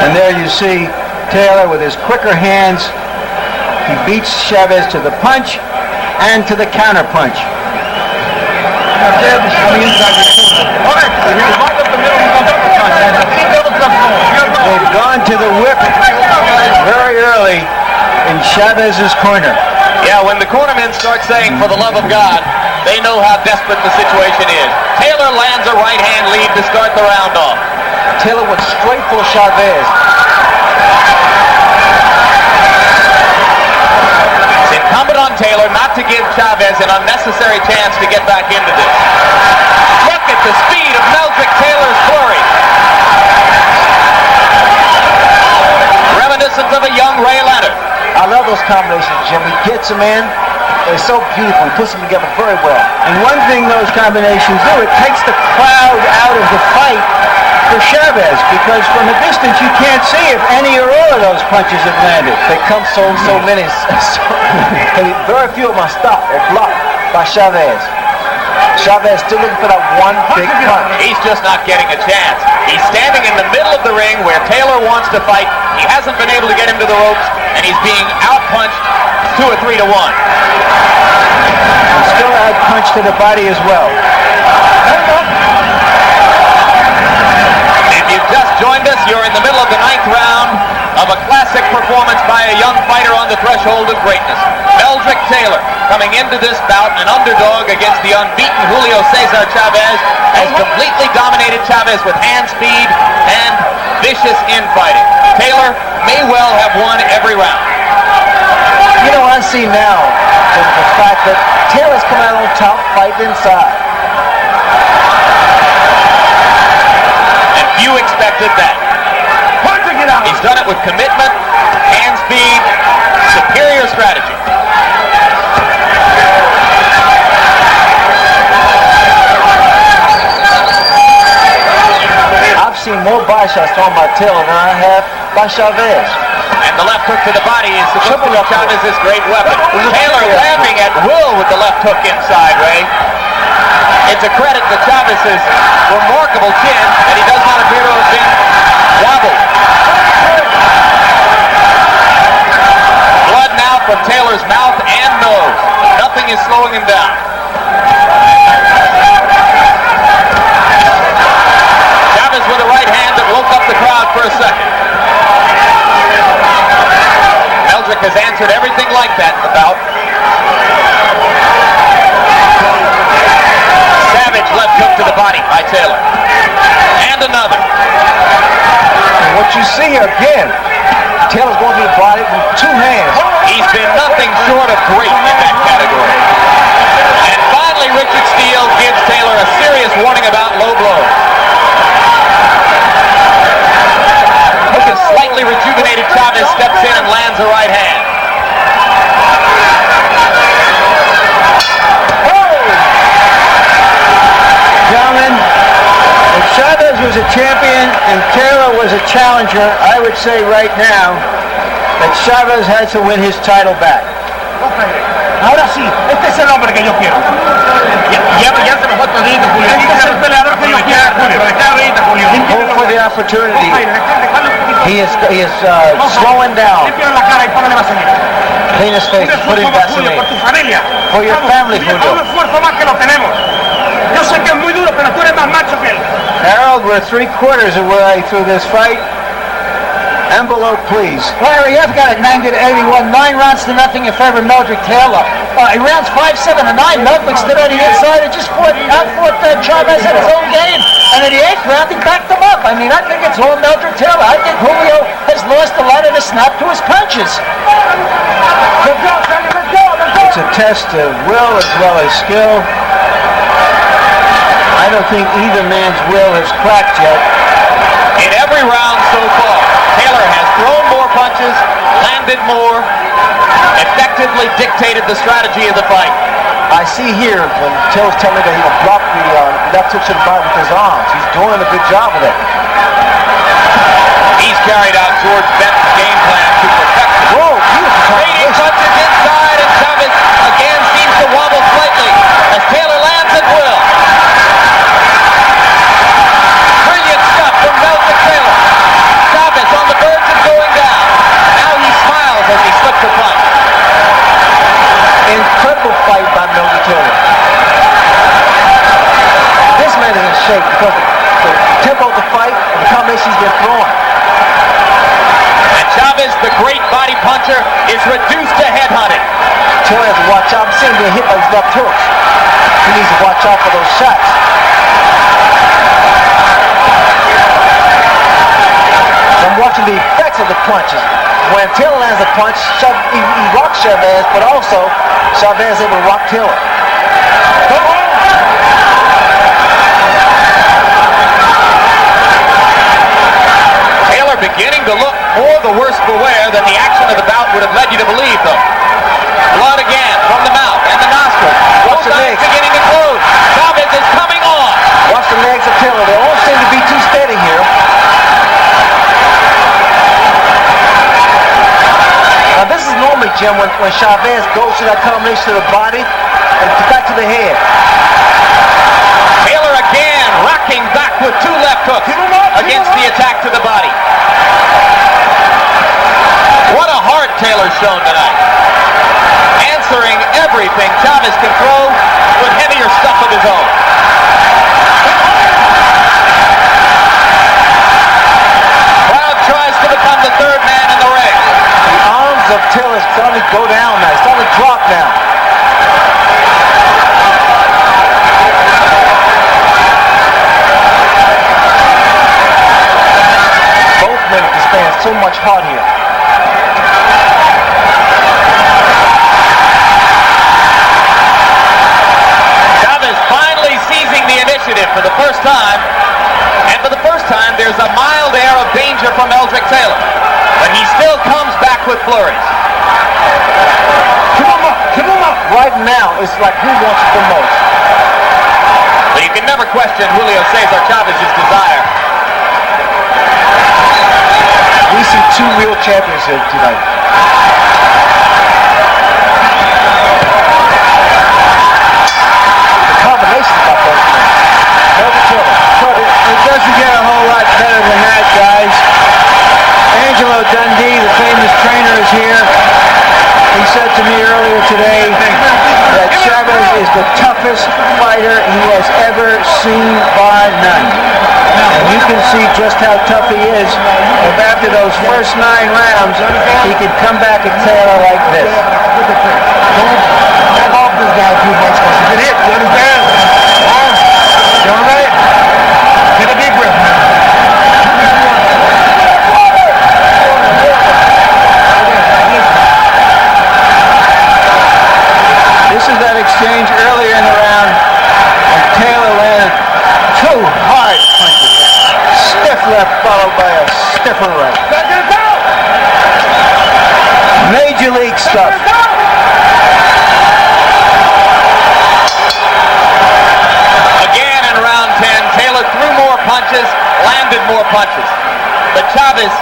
And there you see Taylor with his quicker hands. He beats Chavez to the punch and to the counter punch. They've gone to the whip very early in Chavez's corner. Yeah, when the cornermen start saying, for the love of God, they know how desperate the situation is. Taylor lands a right-hand lead to start the round off. Taylor went straight for Chavez. It's incumbent on Taylor not to give Chavez an unnecessary chance to get back into this. Look at the speed of Meldrick Taylor's flurry. Reminiscent of a young Ray Leonard. I love those combinations, Jim. He gets them in. They're so beautiful. He puts them together very well. And one thing those combinations do, it takes the crowd out of the fight for Chavez, because from a distance you can't see if any or all of those punches have landed. They come so many. Very few of them are stopped or blocked by Chavez. Chavez still looking for that one big punch. He's just not getting a chance. He's standing in the middle of the ring where Taylor wants to fight. He hasn't been able to get him to the ropes, and he's being outpunched 2 or 3 to 1. And still outpunched to the body as well. If you've just joined us, you're in the middle of the 9th round of a classic performance by a young fighter on the threshold of greatness. Meldrick Taylor, coming into this bout an underdog against the unbeaten Julio Cesar Chavez, has completely dominated Chavez with hand speed and vicious infighting. Taylor may well have won every round. You know what I see now is the fact that Taylor's coming out on top, fighting inside. And few expected that. He's done it with commitment, hand speed, superior strategy. I've seen more body shots thrown by Taylor than I have by Chavez. And the left hook to the body is supposed to be Chavez's great weapon. Taylor landing at will with the left hook inside, Ray. It's a credit to Chavez's remarkable chin that he does not appear to have been wobbled. Blood now from Taylor's mouth and nose. Nothing is slowing him down. Chavez with a right hand that woke up the crowd for a second. Meldrick has answered everything like that in the bout. Taylor. And another. And what you see here again, Taylor's going to the body with two hands. He's been nothing short of great in that category. And finally, Richard Steele gives Taylor a serious warning about low blows. Look at slightly rejuvenated Chavez steps in and lands a right hand. Gentlemen, if Chavez was a champion and Taylor was a challenger, I would say right now that Chavez has to win his title back. Ahora sí, este es el hombre que yo quiero. Ya se me fue todito, Julio. Este es el peleador que yo quiero, Julio. Julio. Hope for the opportunity. He is slowing down. Límpiale la cara y póngale vaselina. Clean his face, put in Julio, por Vaseline. tu familia. For your family, Haz un Julio. esfuerzo más que lo tenemos. Yo sé que es muy duro, pero tú eres más macho que él. Harold, we're 3/4 of the way through this fight. Envelope, please. Larry, I've got it 90-81, 9 rounds to nothing in favor of Meldrick Taylor. In rounds 5, 7, and 9, Meldrick stood on the inside and just outfought Chavez at his own game. And in the 8th round, he backed him up. I mean, I think it's all Meldrick Taylor. I think Julio has lost a lot of the snap to his punches. It's a test of will as well as skill. I don't think either man's will has cracked yet. In every round so far, Taylor has thrown more punches, landed more, effectively dictated the strategy of the fight. I see here when Taylor's telling me that he'll block the left hook to the body with his arms. He's doing a good job of it. He's carried out George Benton's game plan to perfection. Whoa, beautiful Trading combination. punches inside, and Chavez again seems to wobble slightly as Taylor lands at will. Brilliant stuff from Meldrick Taylor. Chavez on the verge of going down. Now he smiles as he slips a punch. Incredible fight by Meldrick Taylor. This man is in shape because the tempo of the fight and the combination he's been throwing. And Chavez, the great body puncher, is reduced to headhunting. Taylor has to watch out. I'm seeing him being hit by his left hooks. He needs to watch out for those shots. I'm watching the effects of the punches. When Taylor lands a punch, he rocks Chavez, but also Chavez is able to rock Taylor. Taylor beginning to look more the worse for wear than the action of the bout would have led you to believe, though. Blood again from the mouth and the nostrils. Watch Both the eyes legs. beginning to close. Chavez is coming on. Watch the legs of Taylor. They all seem to be too steady here. Now this is normally, Jim, when Chavez goes to that combination to the body and back to the head. Taylor again rocking back with 2 left hooks against the attack to the body. What a heart Taylor's shown tonight. Answering everything Chavez can throw with heavier stuff of his own. Crowd tries to become the third man in the ring. The arms of Taylor is starting to go down now. It's starting to drop now. Both men are displaying so much heart here. Chavez finally seizing the initiative for the first time. And for the first time, there's a mild air of danger from Meldrick Taylor. But he still comes back with flurries. Keep him up. Keep him up. Right now, it's like who wants it the most. But you can never question Julio Cesar Chavez's desire. We see 2 real champions here tonight. The combination by both men. Meldrick Taylor. It doesn't get a whole lot better than that, guys. Angelo Dundee, the famous trainer, is here. He said to me earlier today that Chavez is the toughest fighter he has ever seen, bar none. And you can see just how tough he is. If after those first 9 rounds, he can come back at Taylor like this. Don't back off this guy too much because he can hit. You understand? You all right? stuff. Again in round 10, Taylor threw more punches, landed more punches. But Chavez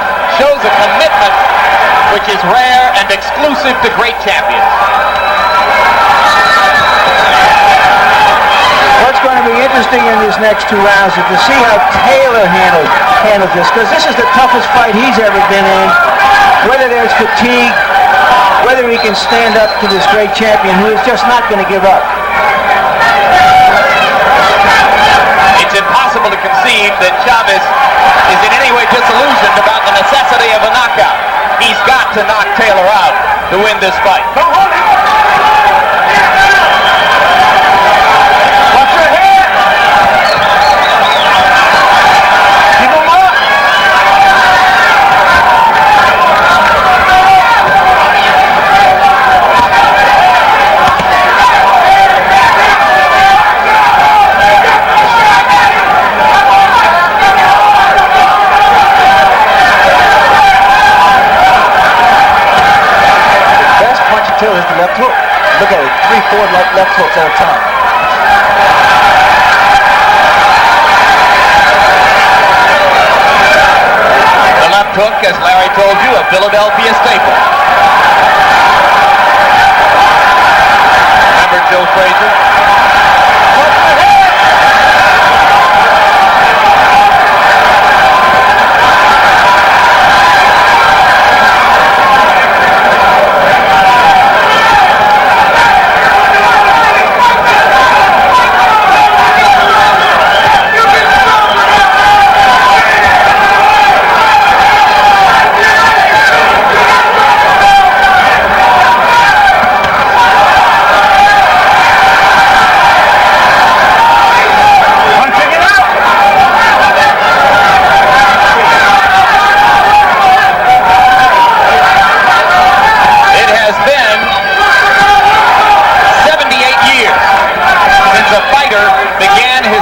shows a commitment which is rare and exclusive to great champions. What's going to be interesting in these next 2 rounds is to see how Taylor handles this, because this is the toughest fight he's ever been in. Whether there's fatigue, whether he can stand up to this great champion who is just not going to give up. It's impossible to conceive that Chavez is in any way disillusioned about the necessity of a knockout. He's got to knock Taylor out to win this fight. Watch your head. Keep him up. Taylor is the left hook. Look at it, 3-4 left hooks at a time. The left hook, as Larry told you, a Philadelphia staple. Remember Joe Frazier?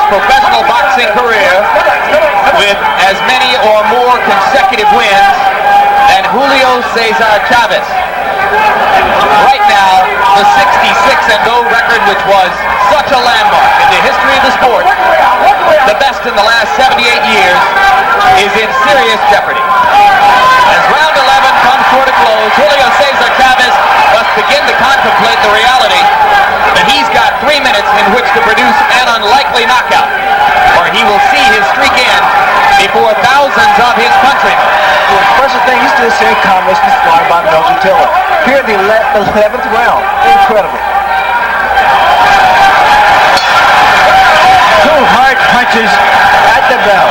Professional boxing career with as many or more consecutive wins than Julio Cesar Chavez. Right now, the 66-0 record, which was such a landmark in the history of the sport, the best in the last 78 years, is in serious jeopardy. As round 11 comes toward a close, Julio Cesar Chavez must begin to contemplate the reality that he's got 3 minutes in which to produce an unlikely knockout, or he will see his streak end before thousands of his countrymen. The impressive thing, he's still saying comments described by Melvin Taylor. Here in the 11th round. Incredible. 2 hard punches at the bell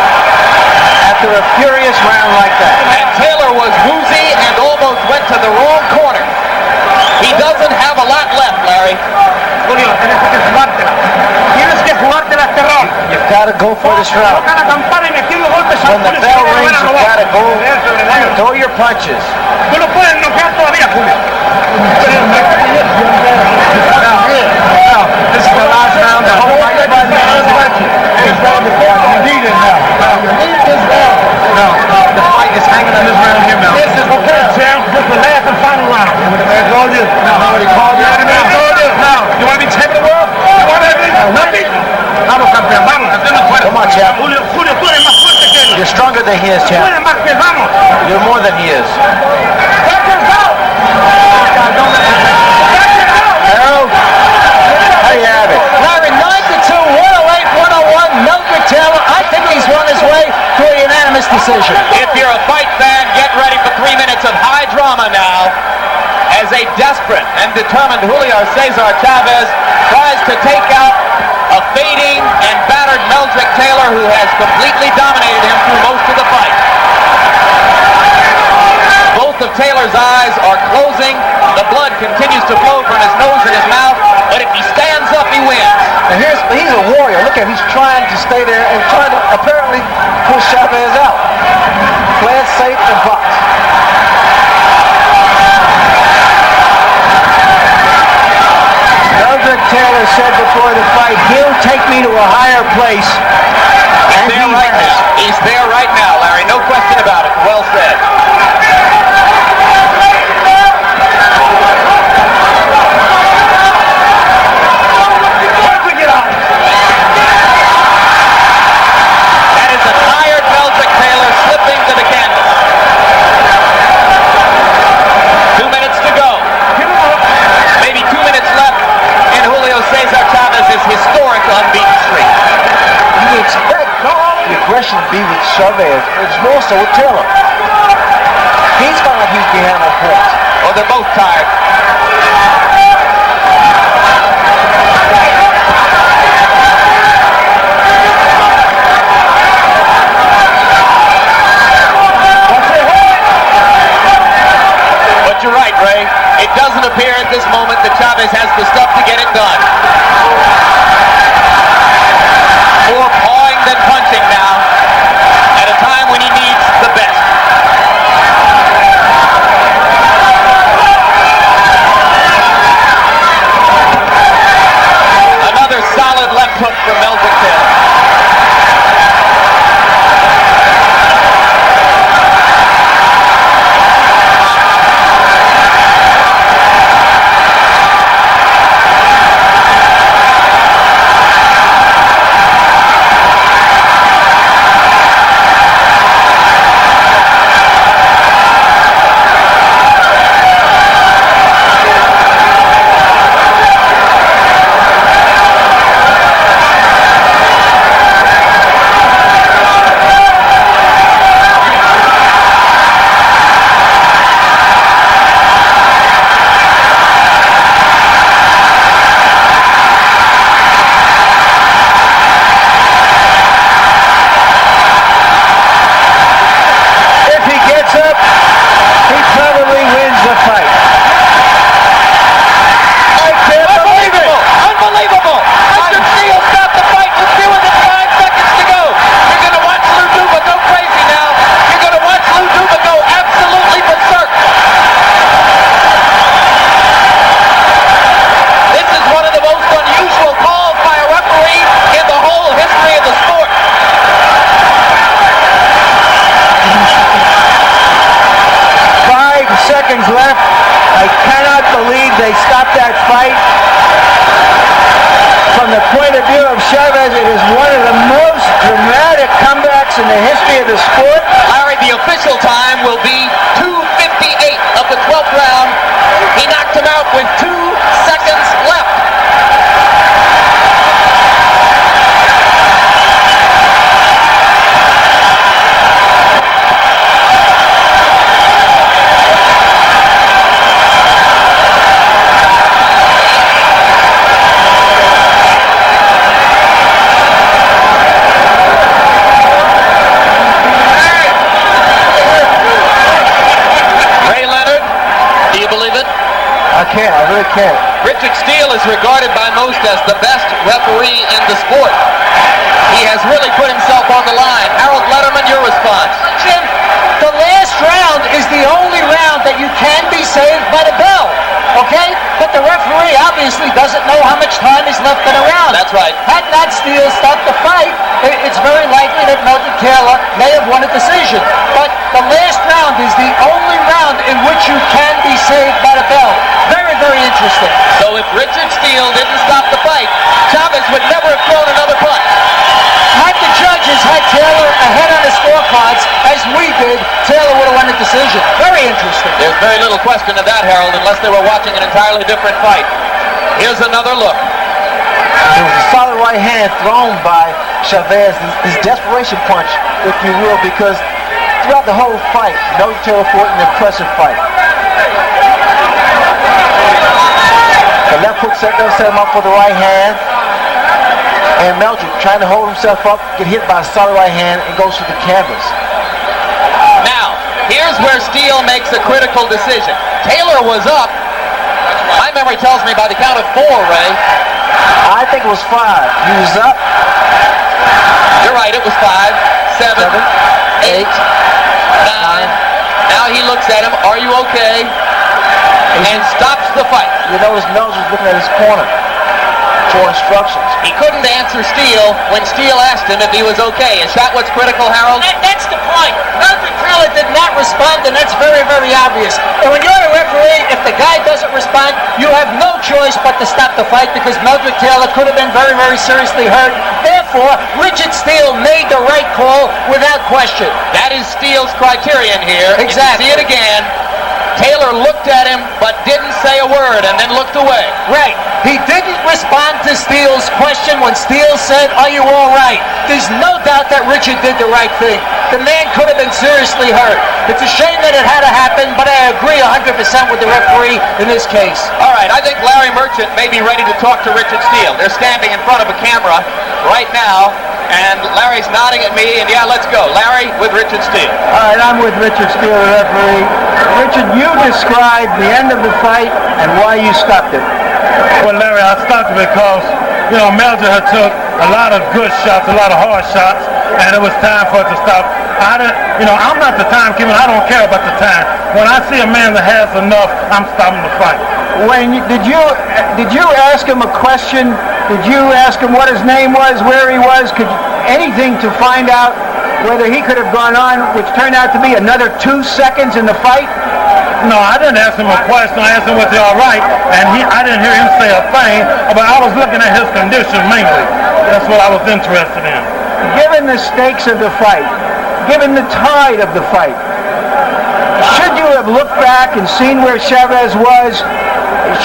after a furious round like that. And Taylor was woozy and almost went to the wrong corner. He doesn't have a lot left, Larry. Julio, tienes que jugártela este round. You've got to go for this round. Toca la campana y metiendo golpes al When the bell rings, you've got to go. Throw your punches. Tú no puedes noquear todavía, Julio. Now, this is the last round. The whole fight is about the fight is hanging on this round here, Mel. This is okay, champ. This is the last and final round. I told you. Nobody called you. I told you. Now, you want to be champion of the world? You want to be? Vamos, campeón. Vamos. Come on, champ. Julio, tú eres más fuerte que él. You're stronger than he is, Tú champ. eres más que él. Vamos. You're more than he is. Harold, how do you have it? Larry, 9-2, 108, 101, Mildred Taylor. I think he's won his way to a unanimous decision. If you're a fight fan, get ready for 3 minutes of high drama now, as a desperate and determined Julio Cesar Chavez tries to take out a fading and battered Meldrick Taylor, who has completely dominated him through most of the fight. Both of Taylor's eyes are closing. The blood continues to flow from his nose and his mouth, but if he stands up, he wins. And he's a warrior. Look at him. He's trying to stay there and trying to apparently push Chavez out. Play it safe and box. Meldrick Taylor said before the fight, he'll take me to a higher place. He's there right now. He's there right now, Larry. No question about it. Well said. Chavez. It's more so with Taylor. He's felt like he's behind on points. Oh, they're both tired. But you're right, Ray. It doesn't appear at this moment that Chavez has the stuff to get it done. More pawing than punching now, at a time when he needs the best. Another solid left hook from Meldrick Taylor. Left. I cannot believe they stopped that fight. From the point of view of Chavez, it is one of the most dramatic comebacks in the history of the sport. Larry, the official time will be 2:58 of the 12th round. He knocked him out with 2 seconds left. I really can't. Richard Steele is regarded by most as the best referee in the sport. He has really put himself on the line. Harold Letterman, your response. Jim, the last round is the only round that you can be saved by the bell, okay? But the referee obviously doesn't know how much time is left in a round. That's right. Had not Steele stopped the fight, it's very likely that Meldrick Taylor may have won a decision. But the last round is the only round in which you can be saved by the bell. Very, very interesting. So if Richard Steele didn't stop the fight, Chavez would never have thrown another punch. Had the judges had Taylor ahead on the scorecards, as we did, Taylor would have won the decision. Very interesting. There's very little question of that, Harold, unless they were watching an entirely different fight. Here's another look. It was a solid right hand thrown by Chavez, his desperation punch, if you will, because throughout the whole fight, Meldrick Taylor fought an impressive fight. The left hook set him up for the right hand, and Meldrick trying to hold himself up, get hit by a solid right hand, and goes to the canvas. Now, here's where Steele makes a critical decision. Taylor was up. My memory tells me by the count of 4, Ray. I think it was 5. He was up. You're right, it was 5, 7, 8, 9. Now he looks at him, are you okay? And stops the fight. You notice Meldrick was looking at his corner for instructions. He couldn't answer Steele when Steele asked him if he was okay. Is that what's critical, Harold? That's the point. Meldrick Taylor did not respond, and that's very, very obvious. And when you're a referee, if the guy doesn't respond, you have no choice but to stop the fight because Meldrick Taylor could have been very, very seriously hurt. Therefore, Richard Steele made the right call without question. That is Steele's criterion here. Exactly. You see it again. Taylor looked at him but didn't say a word and then looked away. Right. He didn't respond to Steele's question when Steele said, "Are you all right?" There's no doubt that Richard did the right thing. The man could have been seriously hurt. It's a shame that it had to happen, but I agree 100% with the referee in this case. All right, I think Larry Merchant may be ready to talk to Richard Steele. They're standing in front of a camera right now, and Larry's nodding at me, and yeah, let's go. Larry with Richard Steele. All right, I'm with Richard Steele, the referee. Richard, you described the end of the fight and why you stopped it. Well, Larry, I stopped it because, Meldrick had took a lot of good shots, a lot of hard shots, and it was time for it to stop. I'm not the timekeeper. I don't care about the time. When I see a man that has enough, I'm stopping the fight. Did you ask him a question? Did you ask him what his name was, where he was? Anything to find out whether he could have gone on, which turned out to be another 2 seconds in the fight? No, I didn't ask him a question. I asked him was he all right, and I didn't hear him say a thing, but I was looking at his condition mainly. That's what I was interested in. Given the stakes of the fight, given the tide of the fight, should you have looked back and seen where Chavez was?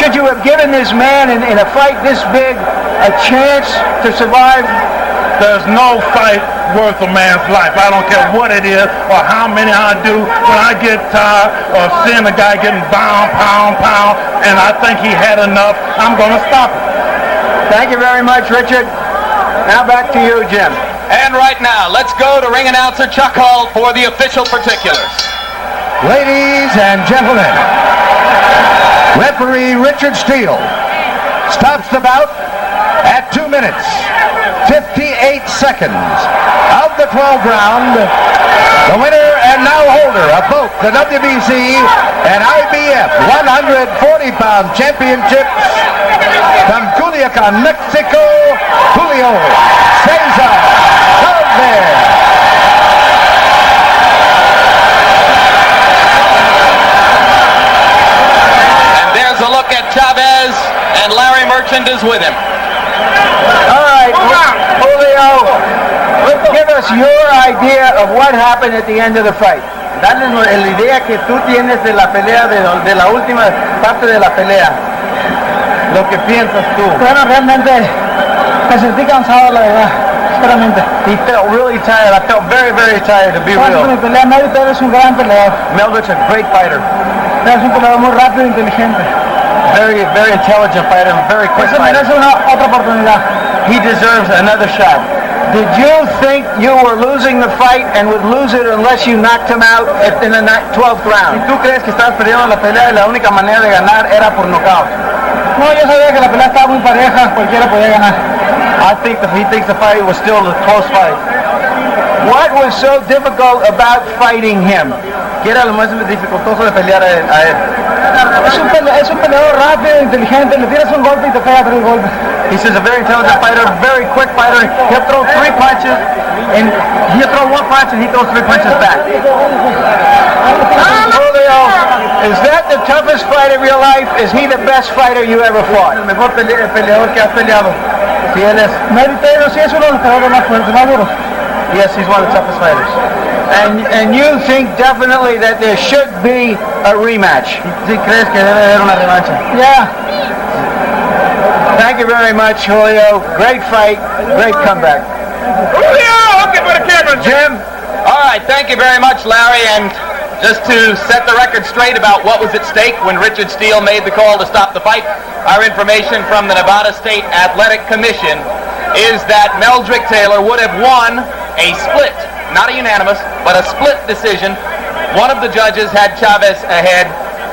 Should you have given this man in a fight this big a chance to survive? There's no fight worth a man's life. I don't care what it is or how many I do. When I get tired of seeing a guy getting pound, and I think he had enough, I'm going to stop him. Thank you very much, Richard. Now back to you, Jim. And right now, let's go to ring announcer Chuck Hull for the official particulars. Ladies and gentlemen, referee Richard Steele stops the bout at 2 minutes, 58 seconds of the 12th round. The winner and now holder of both the WBC and IBF 140-pound championships from Culiacan, Mexico, Julio Cesar Chavez. A look at Chavez, and Larry Merchant is with him. All right, Julio, give us your idea of what happened at the end of the fight. Dale la idea que tú tienes de la pelea, de la última parte de la pelea. Lo que piensas tú. Bueno, realmente me sentí cansado, la verdad. Sinceramente. He felt really tired. I felt very, very tired, to be real. Mi pelea, Meldrick es un gran peleador. Meldrick's a great fighter. Es un peleador muy rápido e inteligente. Very, very intelligent fighter, very quick fighter. Merece otra oportunidad. He deserves another shot. Did you think you were losing the fight and would lose it unless you knocked him out in the 12th round? ¿Y tú crees que estabas perdiendo la pelea y la única manera de ganar era por nocaut? No, yo sabía que la pelea estaba muy pareja, cualquiera podía ganar. I think that he thinks the fight was still a close fight. What was so difficult about fighting him? ¿Qué era lo más dificultoso de pelear a él? Es un peleador rápido, inteligente, le tiras un golpe y te pega 3 golpes. He's a very intelligent fighter, very quick fighter. He'll throw 3 punches, and he'll throw 1 punch and he throws 3 punches back. Julio, is that the toughest fight of your life? Is he the best fighter you ever fought? El mejor peleador que has peleado. Si él es. Meldrick sí es uno de los peleadores más fuertes, más duros. Yes, he's one of the toughest fighters. And you think definitely that there should be a rematch? ¿Sí crees que debe haber una revancha? Yeah. Thank you very much, Julio. Great fight, great comeback. Julio, okay for the camera, Jim. All right, thank you very much, Larry. And just to set the record straight about what was at stake when Richard Steele made the call to stop the fight, our information from the Nevada State Athletic Commission is that Meldrick Taylor would have won a split, not a unanimous, but a split decision. One of the judges had Chavez ahead,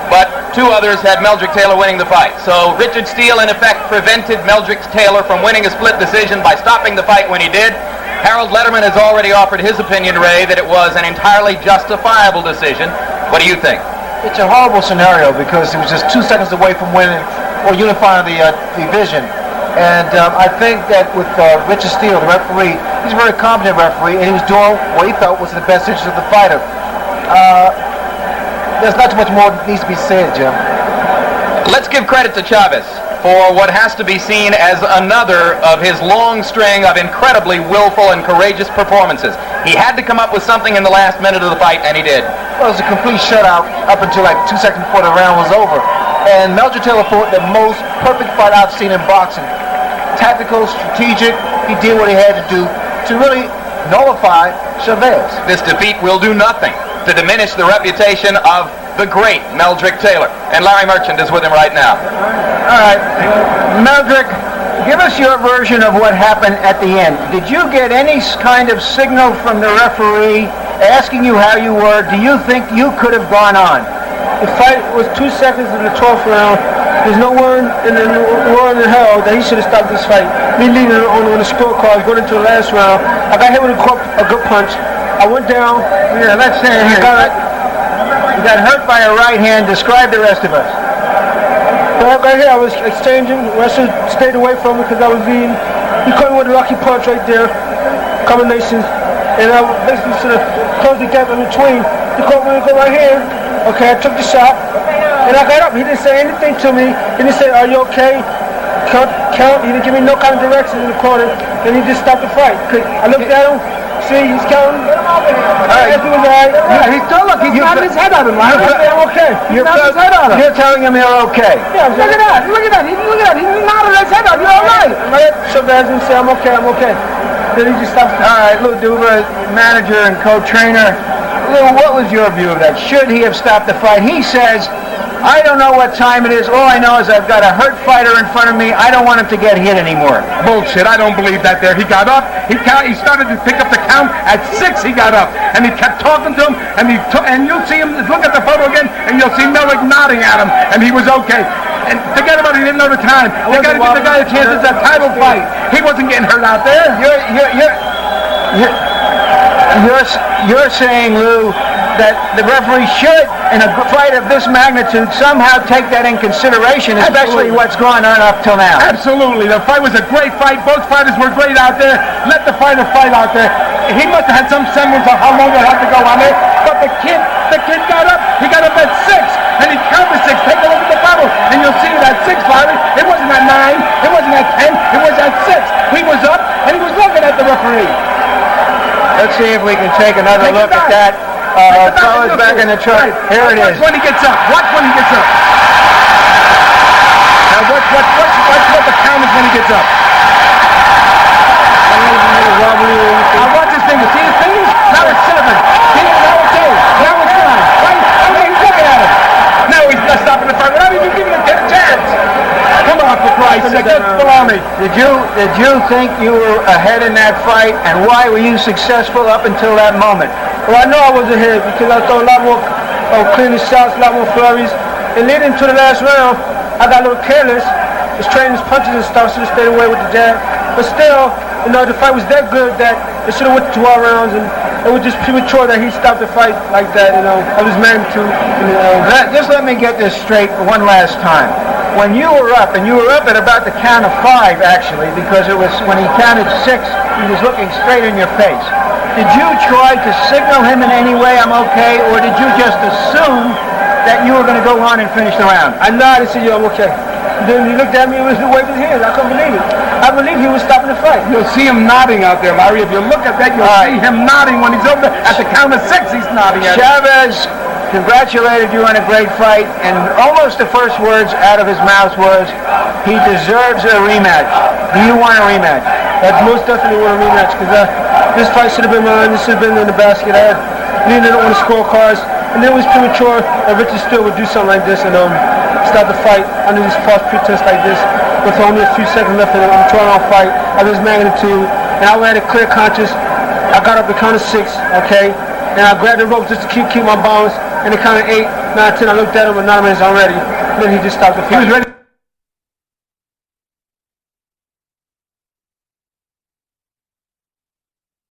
but 2 others had Meldrick Taylor winning the fight. So Richard Steele, in effect, prevented Meldrick Taylor from winning a split decision by stopping the fight when he did. Harold Letterman has already offered his opinion, Ray, that it was an entirely justifiable decision. What do you think? It's a horrible scenario because he was just 2 seconds away from winning or unifying the division. And I think that with Richard Steele, the referee, he's a very competent referee, and he was doing what he felt was in the best interest of the fighter. There's not too much more that needs to be said, Jim. Let's give credit to Chavez for what has to be seen as another of his long string of incredibly willful and courageous performances. He had to come up with something in the last minute of the fight, and he did. Well, it was a complete shutout up until like 2 seconds before the round was over. And Meldrick Taylor fought the most perfect fight I've seen in boxing. Tactical, strategic, he did what he had to do to really nullify Chavez. This defeat will do nothing to diminish the reputation of the great Meldrick Taylor. And Larry Merchant is with him right now. All right, Meldrick, give us your version of what happened at the end. Did you get any kind of signal from the referee asking you how you were? Do you think you could have gone on? The fight was 2 seconds in the 12th round. There's no word in the world in hell that he should have stopped this fight. Me leading on the scorecard, going into the last round. I got hit with a good punch. I went down. Yeah, let's say here. You got hurt by a right hand. Describe the rest of us. Right here, I was exchanging. Wrestler stayed away from me because I was leading. He caught me with a lucky punch right there. Combinations. And I basically should have closed the gap in between. He caught me right here. Okay, I took the shot. And I got up. He didn't say anything to me. He didn't say, "Are you okay?" Count. He didn't give me no kind of direction in the corner. And he just stopped the fight. I looked at him. See, he's counting. All right. He was all right. Yeah, he's still looking. He's nodding his head at him. I'm okay. You're telling him you're okay. Yeah, look at that. Look at that. He's nodding his head at him. You're all right. Right? Chavez and say, "I'm okay. I'm okay." Then he just stops. All right, Lou Duva, manager and co-trainer. Lou, what was your view of that? Should he have stopped the fight? He says, "I don't know what time it is. All I know is I've got a hurt fighter in front of me. I don't want him to get hit anymore." Bullshit, I don't believe that there. He got up, he started to pick up the count. At 6 he got up, and he kept talking to him, and you'll see him, look at the photo again, and you'll see Meldrick nodding at him, and he was okay. And forget about it, he didn't know the time. You got to give the guy a chance. It's a title fight. He wasn't getting hurt out there. You're saying, Lou, that the referee should, in a fight of this magnitude, somehow take that in consideration, especially what's going on up till now. Absolutely. The fight was a great fight. Both fighters were great out there. Let the fighter fight out there. He must have had some semblance of how long they had to go on there. But the kid got up. He got up at 6. And he counted 6. Take a look at the bottle. And you'll see that 6 fighter. It wasn't at 9. It wasn't at 10. It was at 6. He was up and he was looking at the referee. Let's see if we can take another look at that. Throw us back in the truck. Here it is. Watch when he gets up. Watch when he gets up. Now watch what the count is when he gets up. Now watch his fingers. See his fingers? Now it's 7. See, now it's 8. Now it's 9. Right? He's looking at him. Now he's not stopping the fight without even giving him a chance. Come on, for Christ's sake. That's baloney. Did you think you were ahead in that fight, and why were you successful up until that moment? Well, I know I was ahead because I throw a lot more cleaner shots, a lot more flurries. And leading to the last round, I got a little careless. Just trading his punches and stuff, should have stayed away with the jab. But still, the fight was that good that it should have went to 12 rounds, and it was just premature that he stopped the fight like that, of his magnitude. Just let me get this straight one last time. When you were up, and you were up at about the count of 5, actually, because it was when he counted 6, he was looking straight in your face. Did you try to signal him in any way, "I'm okay," or did you just assume that you were going to go on and finish the round? I nodded and said, "I'm okay." And then he looked at me and was waving his hands. I couldn't believe it. I believe he was stopping the fight. You'll see him nodding out there, Larry. If you look at that, you'll see him nodding when he's over there. At the count of 6, he's nodding at him. Chavez congratulated you on a great fight, and almost the first words out of his mouth was, "He deserves a rematch." Do you want a rematch? I most definitely want a rematch because this fight should have been mine. This should have been in the basket. I needed it on the scorecards, and it was premature that Richard Steele would do something like this and start the fight under this false pretense like this with only a few seconds left in a 12-round fight of this magnitude. And I had a clear conscience. I got up the count of 6, okay, and I grabbed the rope just to keep my balance. And the count of 8, 9, 10, I looked at him with 9 minutes already. And then he just stopped the fight. He was ready.